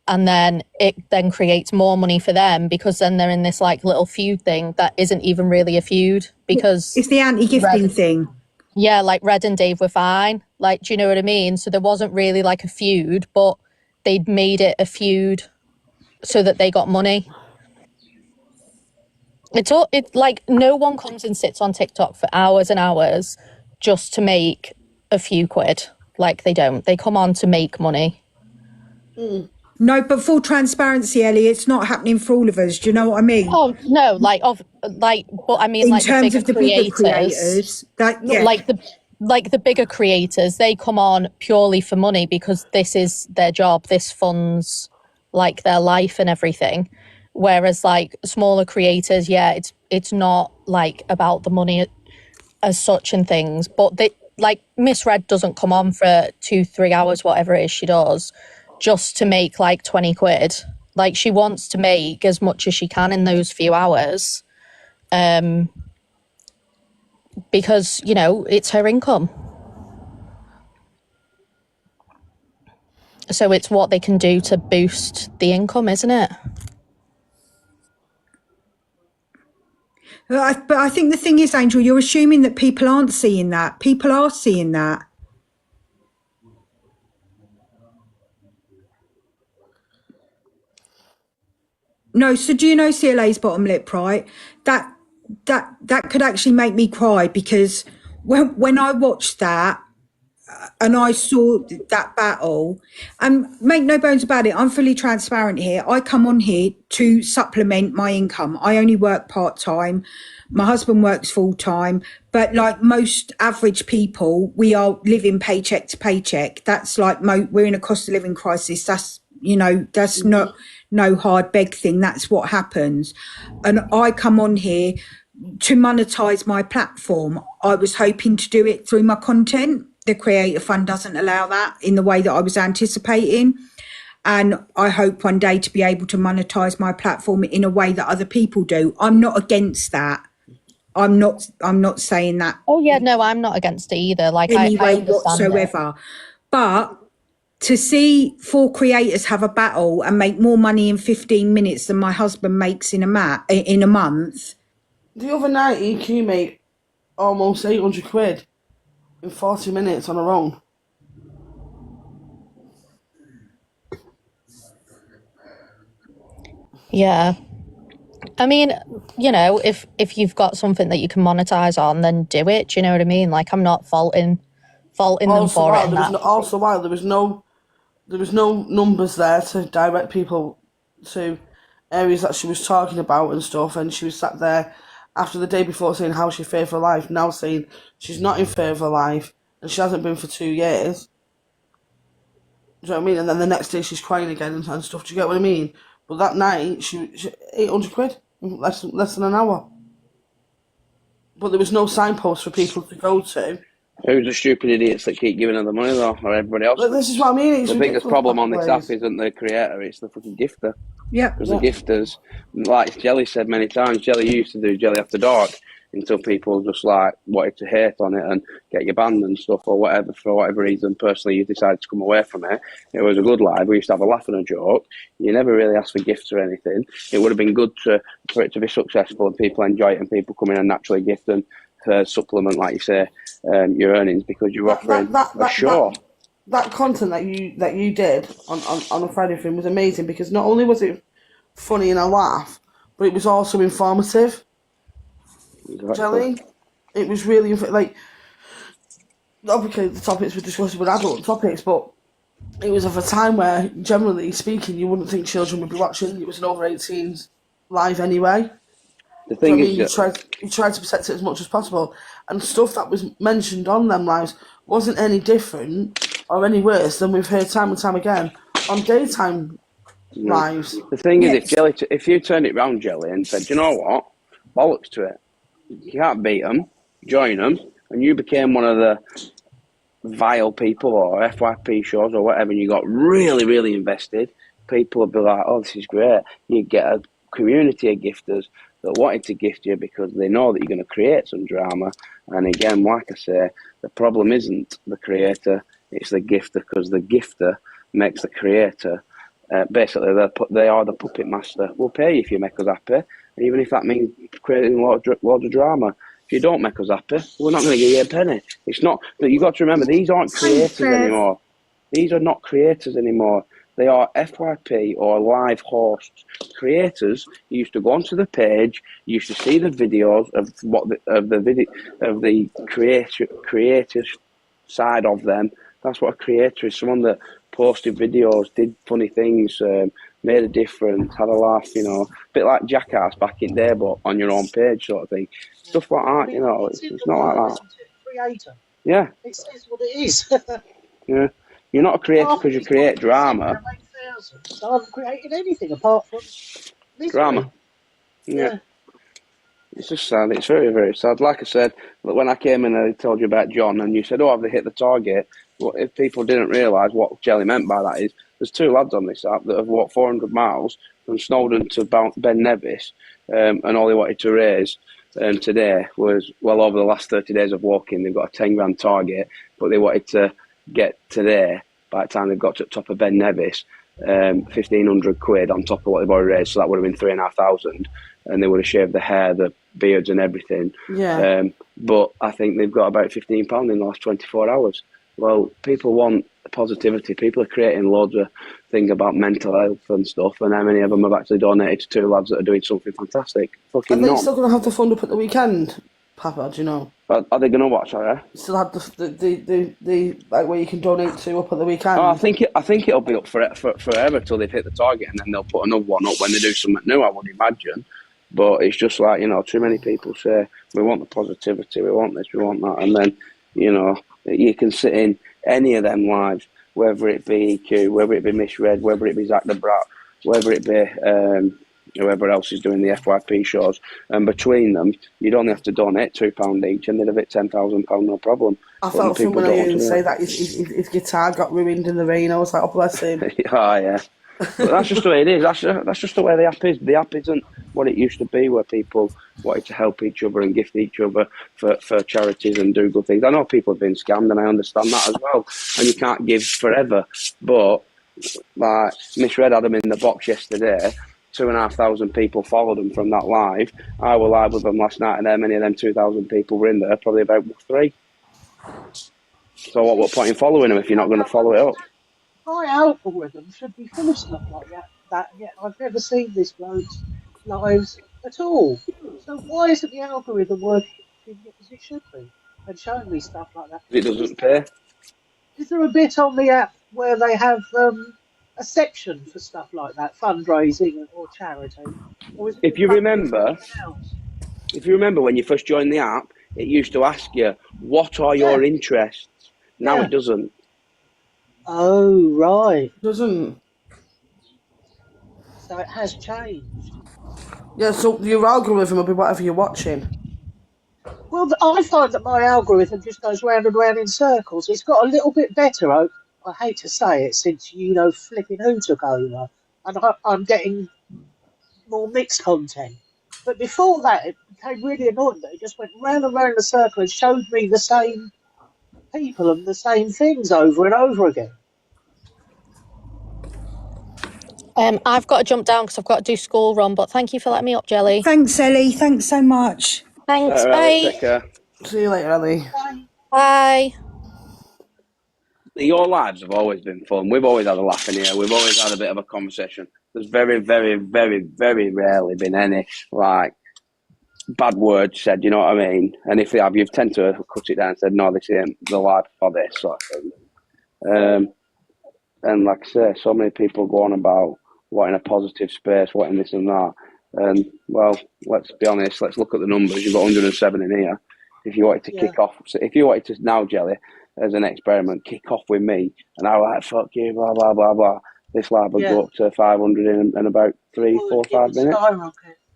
And then it then creates more money for them because then they're in this like little feud thing that isn't even really a feud because It's the anti-gifting Red- thing. yeah, like Red and Dave were fine. Like, do you know what I mean? So there wasn't really like a feud, but they'd made it a feud so that they got money. It's like no one comes and sits on TikTok for hours and hours just to make a few quid. Like they don't. They come on to make money. No, but full transparency, Ellie, it's not happening for all of us. Do you know what I mean? Oh no, but I mean In like terms the of the bigger creators, that yeah, like the bigger creators, they come on purely for money because this is their job. This funds like their life and everything. Whereas like smaller creators, yeah, it's not like about the money as such and things. But they like Miss Red doesn't come on for 2-3 hours, whatever it is she does, just to make like 20 quid. Like she wants to make as much as she can in those few hours. Because, you know, it's her income. So it's what they can do to boost the income, isn't it? But I think the thing is, Angel, you're assuming that people aren't seeing that. People are seeing that. No, so do you know CLA's bottom lip, right? That could actually make me cry, because when I watched that and I saw that battle, and make no bones about it, I'm fully transparent here. I come on here to supplement my income. I only work part-time. My husband works full-time, but like most average people, we are living paycheck to paycheck. That's like, we're in a cost of living crisis. That's, that's not no hard beg thing. That's what happens. And I come on here to monetize my platform. I was hoping to do it through my content. The Creator Fund doesn't allow that in the way that I was anticipating. And I hope one day to be able to monetize my platform in a way that other people do. I'm not against that. I'm not saying that. Oh yeah, no, I'm not against it either. Like any way I understand whatsoever. But to see 4 creators have a battle and make more money in 15 minutes than my husband makes in a month. The other night, EQ made almost 800 quid in 40 minutes on her own. Yeah. I mean, if you've got something that you can monetize on, then do it. Do you know what I mean? Like, I'm not faulting them for it. There was no numbers there to direct people to areas that she was talking about and stuff, and she was sat there after the day before saying how she feared for life, now saying she's not in fear for life and she hasn't been for 2 years. Do you know what I mean? And then the next day she's crying again and stuff. Do you get what I mean? But that night she 800 quid in less than an hour. But there was no signpost for people to go to. Who's the stupid idiots that keep giving her the money though, or everybody else? But this is what I mean. The biggest problem on this app isn't the creator; it's the fucking gifter. Yeah. Because the gifters, like Jelly said many times, Jelly used to do Jelly After Dark until people just like wanted to hate on it and get you banned and stuff or whatever for whatever reason. Personally, you decided to come away from it. It was a good live. We used to have a laugh and a joke. You never really asked for gifts or anything. It would have been good for it to be successful and people enjoy it and people come in and naturally gift and supplement, like you say, your earnings because you're offering a show. That content that you did on a Friday film was amazing because not only was it funny and a laugh, but it was also informative. Exactly. Jelly, it was really like obviously the topics we're discussing were adult topics, but it was of a time where, generally speaking, you wouldn't think children would be watching. It was an over 18s live anyway. The thing is, you tried to protect it as much as possible, and stuff that was mentioned on them lives wasn't any different or any worse than we've heard time and time again on daytime lives. The thing is, if you turned it round, Jelly, and said, you know what, bollocks to it, you can't beat them, join them, and you became one of the vile people or FYP shows or whatever, and you got really, really invested, people would be like, oh, this is great. You get a community of gifters that wanted to gift you because they know that you're going to create some drama. And again, like I say, the problem isn't the creator, it's the gifter, because the gifter makes the creator. Basically, they are the puppet master. We'll pay you if you make us happy, even if that means creating loads of drama. If you don't make us happy, we're not going to give you a penny. It's not that you've got to remember, these aren't creators anymore. These are not creators anymore. They are FYP or live hosts. Creators used to go onto the page, used to see the videos of the creator side of them. That's what a creator is. Someone that posted videos, did funny things, made a difference, had a laugh, a bit like Jackass back in there, but on your own page sort of thing. Stuff like that, it's not like that. Creator. Yeah. It says what it is. Yeah. You're not a creator because you create drama. I haven't created anything apart from misery. Drama. Yeah. It's just sad. It's very, very sad. Like I said, when I came in and I told you about John and you said, oh, have they hit the target? Well, if people didn't realise what Jelly meant by that is there's 2 lads on this app that have walked 400 miles from Snowdon to Ben Nevis, and all they wanted to raise today was, well, over the last 30 days of walking, they've got a 10 grand target, but they wanted to get today by the time they've got to the top of Ben Nevis, 1,500 quid on top of what they've already raised, so that would have been 3,500, and they would have shaved the hair, the beards and everything. Yeah. But I think they've got about £15 in the last 24 hours. Well, people want positivity. People are creating loads of things about mental health and stuff, and how many of them have actually donated to two lads that are doing something fantastic? Are Fucking they none. still going to have the fund up at the weekend, Papa? Do you know? Are they going to watch, sorry? Still have the like where you can donate to up at the weekend? Oh, I think it'll be up forever till they've hit the target, and then they'll put another one up when they do something new, I would imagine. But it's just like, too many people say, we want the positivity, we want this, we want that, and then, you can sit in any of them lives, whether it be EQ, whether it be Misread, whether it be Zach the Brat, whether it be whoever else is doing the FYP shows, and between them, you'd only have to donate £2 each, and they'd have hit £10,000 no problem. I felt from when I heard him say that his guitar got ruined in the rain. I was like, oh, bless him. Oh, yeah. But that's just the way it is. That's just the way the app is. The app isn't what it used to be, where people wanted to help each other and gift each other for charities and do good things. I know people have been scammed, and I understand that as well. And you can't give forever. But like Misread had them in the box yesterday. 2,500 people followed them from that live. I was live with them last night, and how many of them 2,000 people were in there? Probably about 3. So what point in following them if you're not going to follow it up? My algorithm should be full of stuff like that, yet I've never seen this bloke's lives at all. So why isn't the algorithm working as it should be and showing me stuff like that? It doesn't pay. Is there a bit on the app where they have a section for stuff like that, fundraising or charity? Or is it If you remember when you first joined the app, it used to ask you, what are your interests? Now it doesn't. Oh, right. Doesn't. So it has changed. Yeah, so your algorithm will be whatever you're watching. Well, I find that my algorithm just goes round and round in circles. It's got a little bit better, I hate to say it, since, flipping who took over. And I'm getting more mixed content. But before that, it became really annoying that it just went round and round in a circle and showed me the same people and the same things over and over again. I've got to jump down because I've got to do school run, but thank you for letting me up, Jelly. Thanks, Ellie. Thanks so much. Thanks, Take bye. care. See you later, Ellie. Bye. Your lives have always been fun. We've always had a laugh in here. We've always had a bit of a conversation. There's very, very, very, very rarely been any, bad words said, you know what I mean? And if they have, you've tend to cut it down and said, no, this ain't the life for this sort of thing. And like I say, so many people go on about wanting a positive space, wanting this and that. And, well, let's be honest, let's look at the numbers. You've got 107 in here. If you wanted to kick off, if you wanted to now, Jelly, as an experiment, kick off with me, and I was like, fuck you, blah, blah, blah, blah. This live would go up to 500 in about 3, 4, 5 minutes.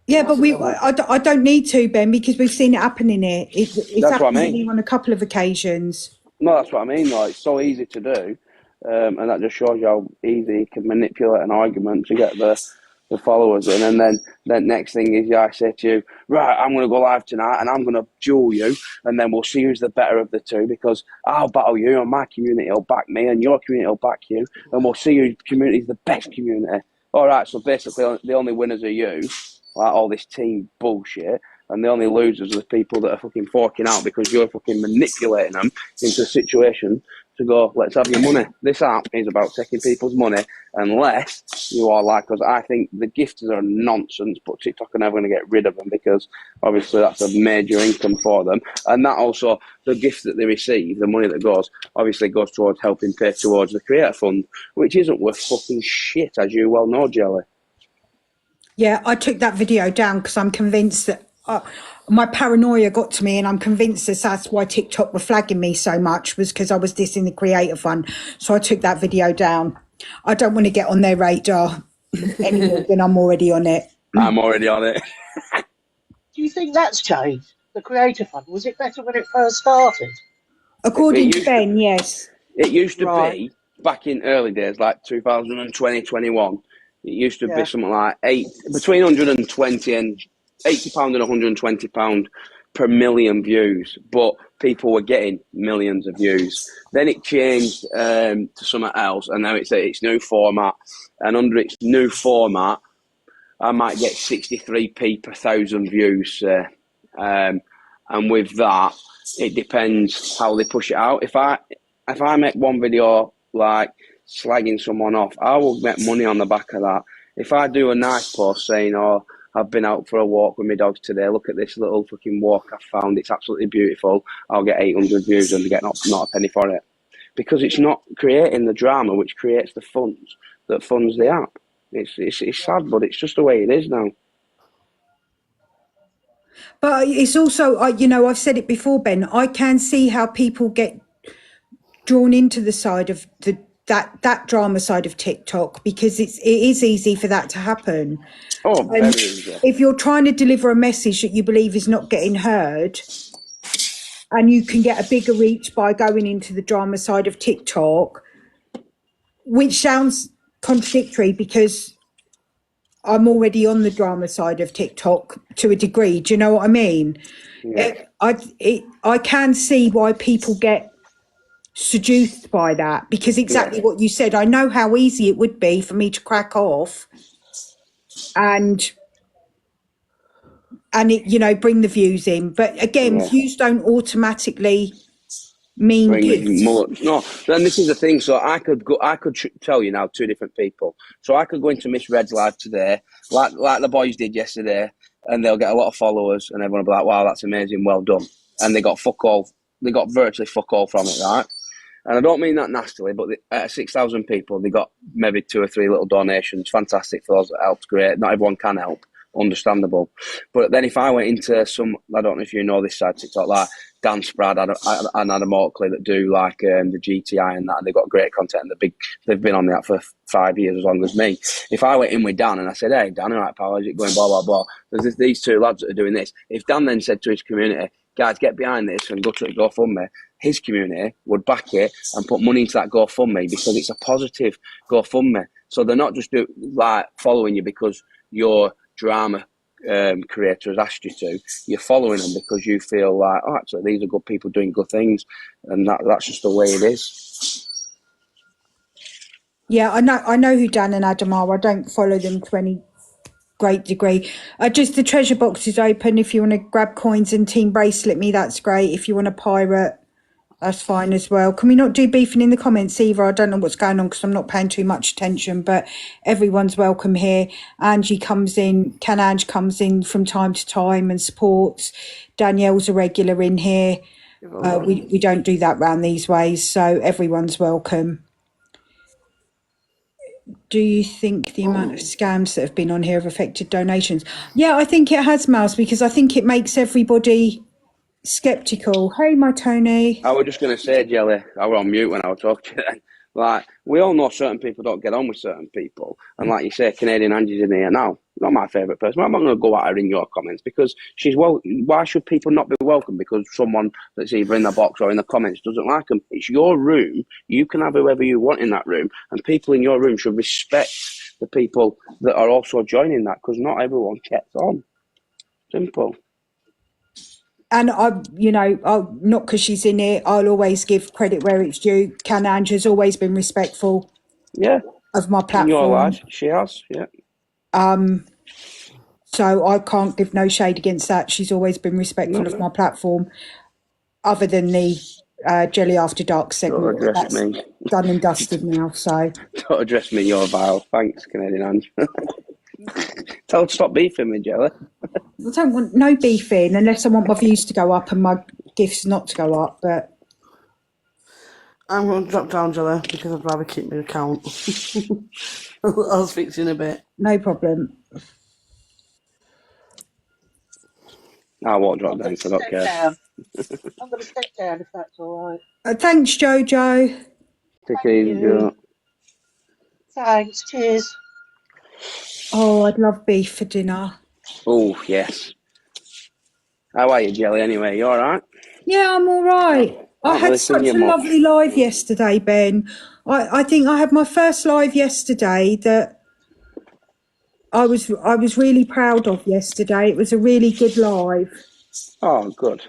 Yeah, but I don't need to, Ben, because we've seen it happening here. It's That's what I happening mean. on a couple of occasions. No, that's what I mean. It's so easy to do, and that just shows you how easy you can manipulate an argument to get the followers in. And then next thing is, I say to you, right, I'm going to go live tonight, and I'm going to duel you, and then we'll see who's the better of the two, because I'll battle you, and my community will back me, and your community will back you, and we'll see whose community is the best community. All right, so basically the only winners are you, like all this team bullshit. And the only losers are the people that are fucking forking out because you're fucking manipulating them into a situation to go, let's have your money. This app is about taking people's money unless you are like us. I think the gifters are nonsense, but TikTok are never going to get rid of them because obviously that's a major income for them. And that also, the gift that they receive, the money that goes, obviously goes towards helping pay towards the Creator Fund, which isn't worth fucking shit, as you well know, Jelly. Yeah, I took that video down because I'm convinced that my paranoia got to me, and I'm convinced that's why TikTok were flagging me so much, was because I was dissing the Creator Fund. So I took that video down. I don't want to get on their radar any more than I'm already on it. I'm already on it. Do you think that's changed? The Creator Fund, was it better when it first started? According to Ben, yes. It used to be, back in early days, like 2020, 21, it used to be something like between 120 and £80 and £120 per million views. But people were getting millions of views. Then it changed to something else, and now it's its new format. And under its new format, I might get 63p per 1,000 views. And with that, it depends how they push it out. If I make one video like slagging someone off, I will make money on the back of that. If I do a nice post saying, "Oh, I've been out for a walk with my dogs today. Look at this little fucking walk I found. It's absolutely beautiful," I'll get 800 views and get not a penny for it. Because it's not creating the drama which creates the funds that funds the app. It's sad, but it's just the way it is now. But it's also, I've said it before, Ben, I can see how people get drawn into the side of that drama side of TikTok, because it is easy for that to happen. Oh, very easy. If you're trying to deliver a message that you believe is not getting heard, and you can get a bigger reach by going into the drama side of TikTok, which sounds contradictory because I'm already on the drama side of TikTok to a degree. Do you know what I mean? Yeah. I can see why people get seduced by that, because exactly what you said. I know how easy it would be for me to crack off and it, bring the views in. But again, views don't automatically mean gifts. No, then this is the thing. So I could tell you now 2 different people. So I could go into Miss Red's live today, like the boys did yesterday, and they'll get a lot of followers, and everyone will be like, "Wow, that's amazing, well done." And they got fuck all. They got virtually fuck all from it, right? And I don't mean that nastily, but at 6,000 people, they got maybe 2 or 3 little donations. Fantastic for those that helped. Great. Not everyone can help. Understandable. But then if I went into some, I don't know if you know this side TikTok, like Dan Sprad and Adam Oakley that do like the GTI and that, and they've got great content and they've been on that for 5 years as long as me. If I went in with Dan and I said, "Hey, Dan, all right, pal, how's it going, blah, blah, blah. There's these 2 lads that are doing this." If Dan then said to his community, "Guys, get behind this and go to a GoFundMe," his community would back it and put money into that GoFundMe because it's a positive GoFundMe. So they're not just following you because you're drama creator has asked you to. You're following them because you feel like, "Oh, actually, these are good people doing good things," and that's just the way it is. Yeah, I know who Dan and Adam are. I don't follow them to any great degree. Just the treasure box is open. If you want to grab coins and team bracelet me, that's great. If you want to pirate, that's fine as well. Can we not do beefing in the comments either? I don't know what's going on because I'm not paying too much attention, but everyone's welcome here. Angie comes in, Ange comes in from time to time and supports. Danielle's a regular in here. We don't do that round these ways, so everyone's welcome. Do you think the amount of scams that have been on here have affected donations? Yeah, I think it has, Mouse, because I think it makes everybody skeptical. Hey, my Tony. I was just going to say, Jelly, I was on mute when I was talking to you then. Like, we all know certain people don't get on with certain people. And like you say, Canadian Angie's in here now. Not my favourite person. I'm not going to go at her in your comments because why should people not be welcome? Because someone that's either in the box or in the comments doesn't like them. It's your room. You can have whoever you want in that room. And people in your room should respect the people that are also joining that, because not everyone gets on. Simple. And not because she's in it, I'll always give credit where it's due. Ange has always been respectful of my platform. In your life, she has, yeah. So I can't give no shade against that. She's always been respectful of my platform, other than the Jelly After Dark segment. That's me. Done and dusted now, so. Don't address me, you're vile. Thanks, Canadian Ange. Tell her to stop beefing me, Jelly. I don't want no beefing unless I want my views to go up and my gifts not to go up, but... I'm going to drop down, Jelly, because I'd rather keep my account. I'll speak to you in a bit. No problem. I won't drop down, so I don't care. I'm going to step down if that's all right. Thanks, Jojo. Take it easy, Joe. Thanks, cheers. Oh, I'd love beef for dinner. Oh, yes. How are you, Jelly, anyway? You all right? Yeah, I'm all right. I had such a lovely live yesterday, Ben. I think I had my first live yesterday that I was really proud of yesterday. It was a really good live. Oh, good.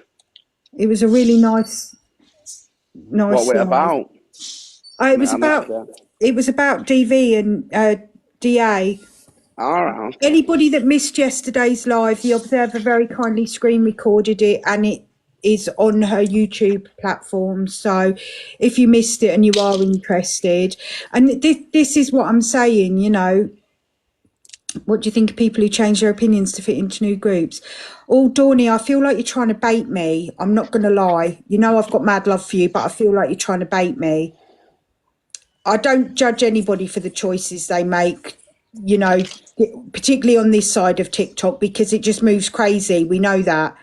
It was a really nice What were it live. about? It was I missed about that. it was about DV and DA. All right. Okay. Anybody that missed yesterday's live, the Observer very kindly screen recorded it, and it is on her YouTube platform. So if you missed it and you are interested, and this is what I'm saying, you know, what do you think of people who change their opinions to fit into new groups? Oh, Dawny, I feel like you're trying to bait me. I'm not going to lie. You know, I've got mad love for you, but I feel like you're trying to bait me. I don't judge anybody for the choices they make, you know, particularly on this side of TikTok, because it just moves crazy. We know that.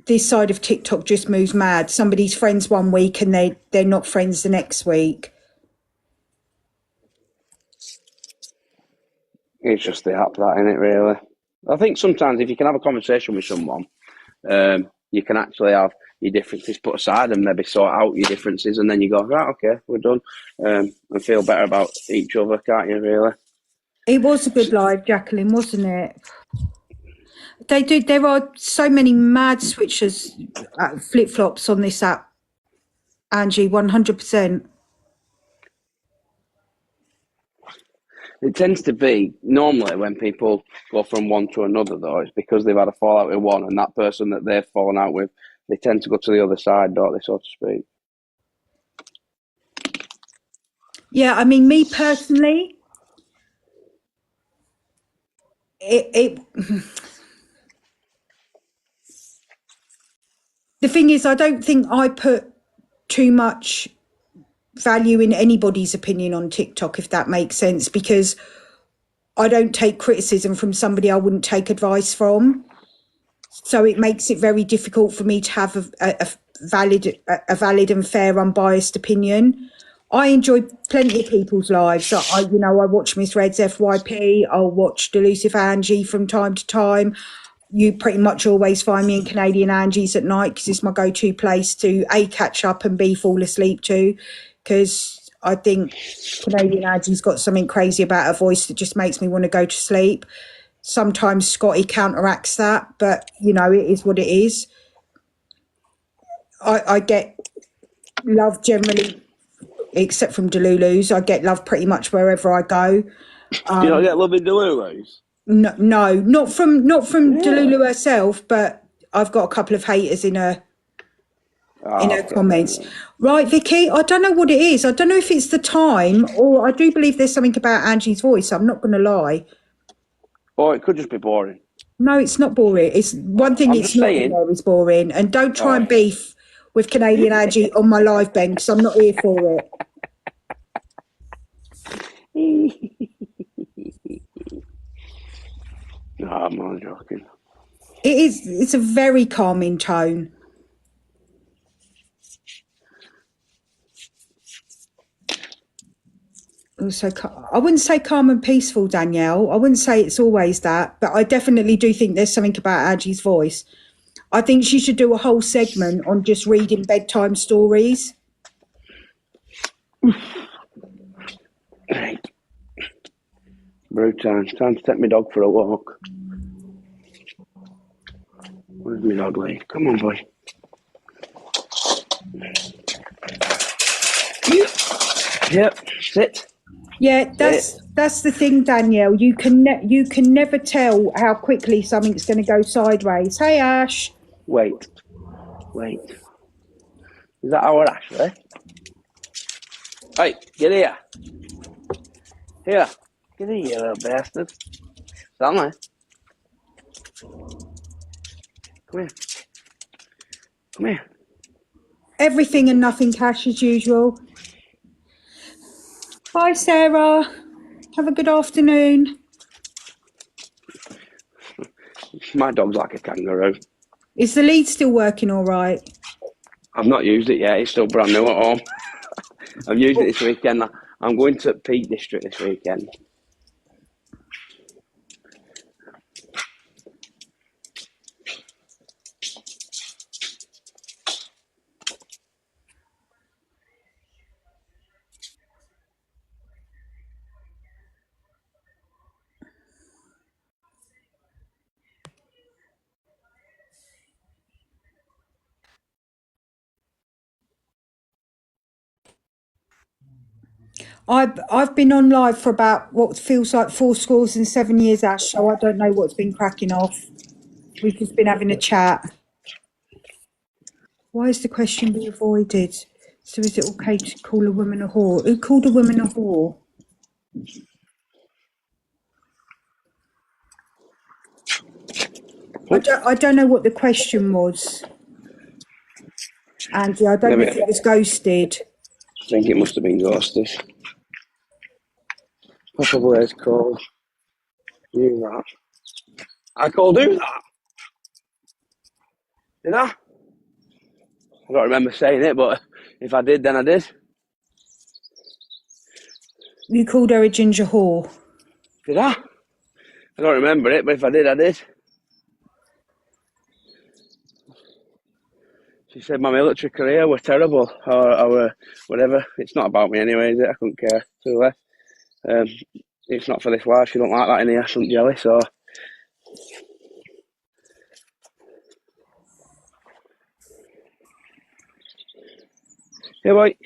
This side of TikTok just moves mad. Somebody's friends one week and they're not friends the next week. It's just the app, that, isn't it, really? I think sometimes if you can have a conversation with someone, you can actually have your differences put aside and maybe sort out your differences, and then you go, right, okay, we're done, and feel better about each other, can't you, really? It was a good live, Jacqueline, wasn't it? They do. There are so many mad switchers, flip-flops on this app, Angie, 100%. It tends to be, normally when people go from one to another, though, it's because they've had a fallout with one, and that person that they've fallen out with, they tend to go to the other side, don't they, so to speak? Yeah, I mean, me personally, it the thing is, I don't think I put too much value in anybody's opinion on TikTok, if that makes sense, because I don't take criticism from somebody I wouldn't take advice from. So it makes it very difficult for me to have a valid and fair, unbiased opinion. I enjoy plenty of people's lives. I watch Miss Red's FYP. I'll watch Delusive Angie from time to time. You pretty much always find me in Canadian Angie's at night because it's my go-to place to A, catch up, and B, fall asleep to, because I think Canadian Angie's got something crazy about her voice that just makes me want to go to sleep. Sometimes Scotty counteracts that, but, you know, it is what it is. I get love generally, except from Delulu's. I get love pretty much wherever I go. Do you not get love in Delulu's? No, not from Delulu herself, but I've got a couple of haters in her comments. Right, Vicky, I don't know what it is. I don't know if it's the time, or I do believe there's something about Angie's voice. I'm not going to lie. Or it could just be boring. No, it's not boring. It's one thing. I'm It's just not saying. is boring. And don't try and beef with Canadian Angie on my live bench. So I'm not here for it. No, I'm not joking. It is. It's a very calming tone. Also, I wouldn't say calm and peaceful, Danielle. I wouldn't say it's always that, but I definitely do think there's something about Angie's voice. I think she should do a whole segment on just reading bedtime stories. Right. Brew time. Time to take my dog for a walk. Where's my dog, Lee? Come on, boy. Yep. Sit. Yeah, that's the thing, Danielle. You can never tell how quickly something's going to go sideways. Hey, Ash. Wait. Is that our Ashley? Hey, get here. Here. Get here, you little bastard. Stanley. Come here. Everything and nothing cash as usual. Bye, Sarah. Have a good afternoon. My dog's like a kangaroo. Is the lead still working all right? I've not used it yet. It's still brand new at home. I've used it this weekend. I'm going to Peak District this weekend. I've been on live for about what feels like 7 years, Ash, so I don't know what's been cracking off. We've just been having a chat. Why is the question be avoided? So is it okay to call a woman a whore? Who called a woman a whore? I don't know what the question was, Andy. I don't know if it was ghosted. I think it must have been ghosted. Probably it's called you that. I called you that. Did I? I don't remember saying it, but if I did, then I did. You called her a ginger whore. Did I? I don't remember it, but if I did, I did. She said my military career were terrible, or whatever. It's not about me anyway, is it? I couldn't care too less. It's not for this wife. She don't like that in here. I'm jealous, so... Yeah, boy.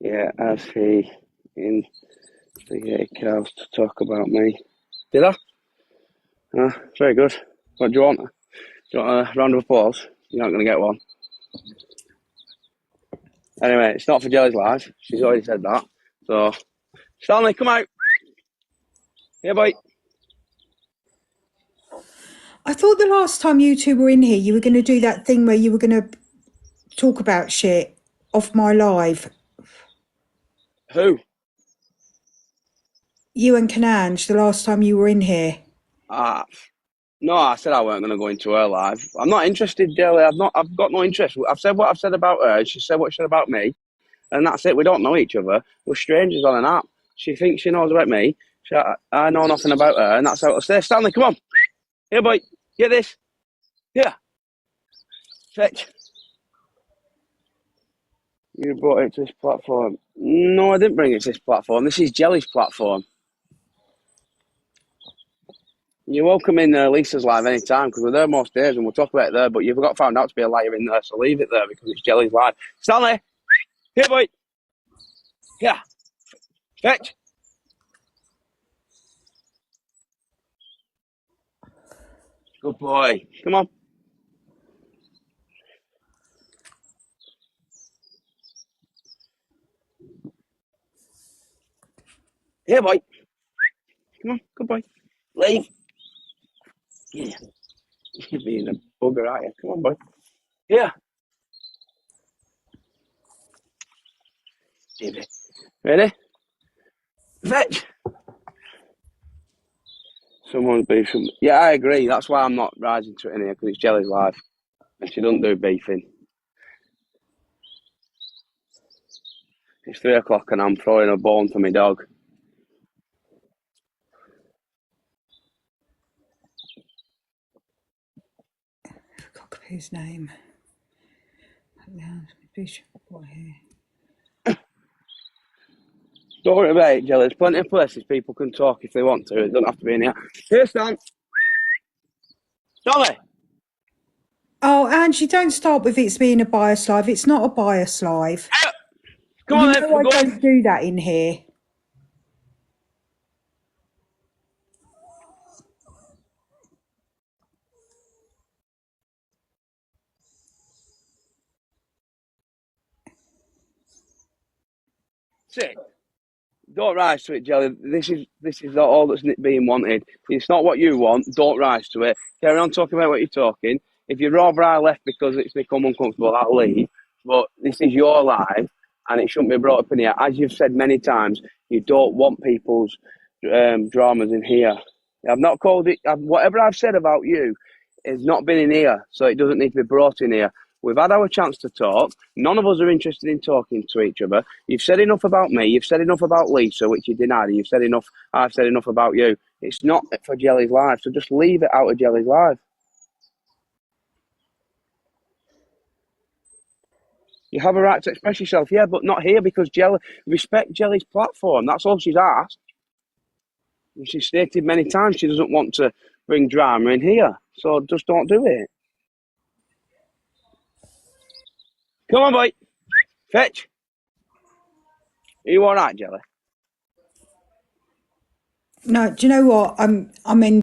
Yeah, as he instigated cows to talk about me. Did I? Very good. What do you want? Do you want a round of applause? You're not going to get one. Anyway, it's not for Jelly's live. She's already said that. So, Stanley, come out. Yeah, boy. I thought the last time you two were in here, you were going to do that thing where you were going to talk about shit off my live. Who? You and Kananj, the last time you were in here. No, I said I weren't going to go into her live. I'm not interested, Jelly. I've got no interest. I've said what I've said about her. She said what she said about me. And that's it. We don't know each other. We're strangers on an app. She thinks she knows about me. I know nothing about her. And that's how it'll stay. Stanley, come on. Here, boy. Get this. Here. Fetch. You brought it to this platform. No, I didn't bring it to this platform. This is Jelly's platform. You're welcome in Lisa's live anytime because we're there most days and we'll talk about it there, but you've got found out to be a liar in there, so leave it there because it's Jelly's live. Stanley! Here, boy! Yeah. Fetch! Good boy. Come on. Here, boy. Come on. Good boy. Leave. Yeah. You're being a bugger, aren't you? Come on, boy. Here. Ready? Fetch. Someone's beefing. Yeah, I agree. That's why I'm not rising to it in here because it's Jelly's live. And she doesn't do beefing. It's 3 o'clock and I'm throwing a bone for my dog. His name. Don't worry about it, Jelly. There's plenty of places people can talk if they want to. It doesn't have to be in here. Here, Stan. Dolly. Oh, Angie, don't start with it's being a bias live. It's not a bias live. Come on, then. I don't do that in here. Sit. Don't rise to it, Jelly. This is all that's being wanted. It's not what you want. Don't rise to it. Carry on talking about what you're talking. If you'd rather I left because it's become uncomfortable, I'll leave. But this is your life, and it shouldn't be brought up in here. As you've said many times, you don't want people's dramas in here. I've not called it. Whatever I've said about you has not been in here, so it doesn't need to be brought in here. We've had our chance to talk. None of us are interested in talking to each other. You've said enough about me. You've said enough about Lisa, which you denied. You've said enough. I've said enough about you. It's not for Jelly's life, so just leave it out of Jelly's life. You have a right to express yourself, yeah, but not here because respect Jelly's platform. That's all she's asked. And she's stated many times she doesn't want to bring drama in here, so just don't do it. Come on, boy. Fetch. Are you all right, Jelly? No, do you know what? I'm in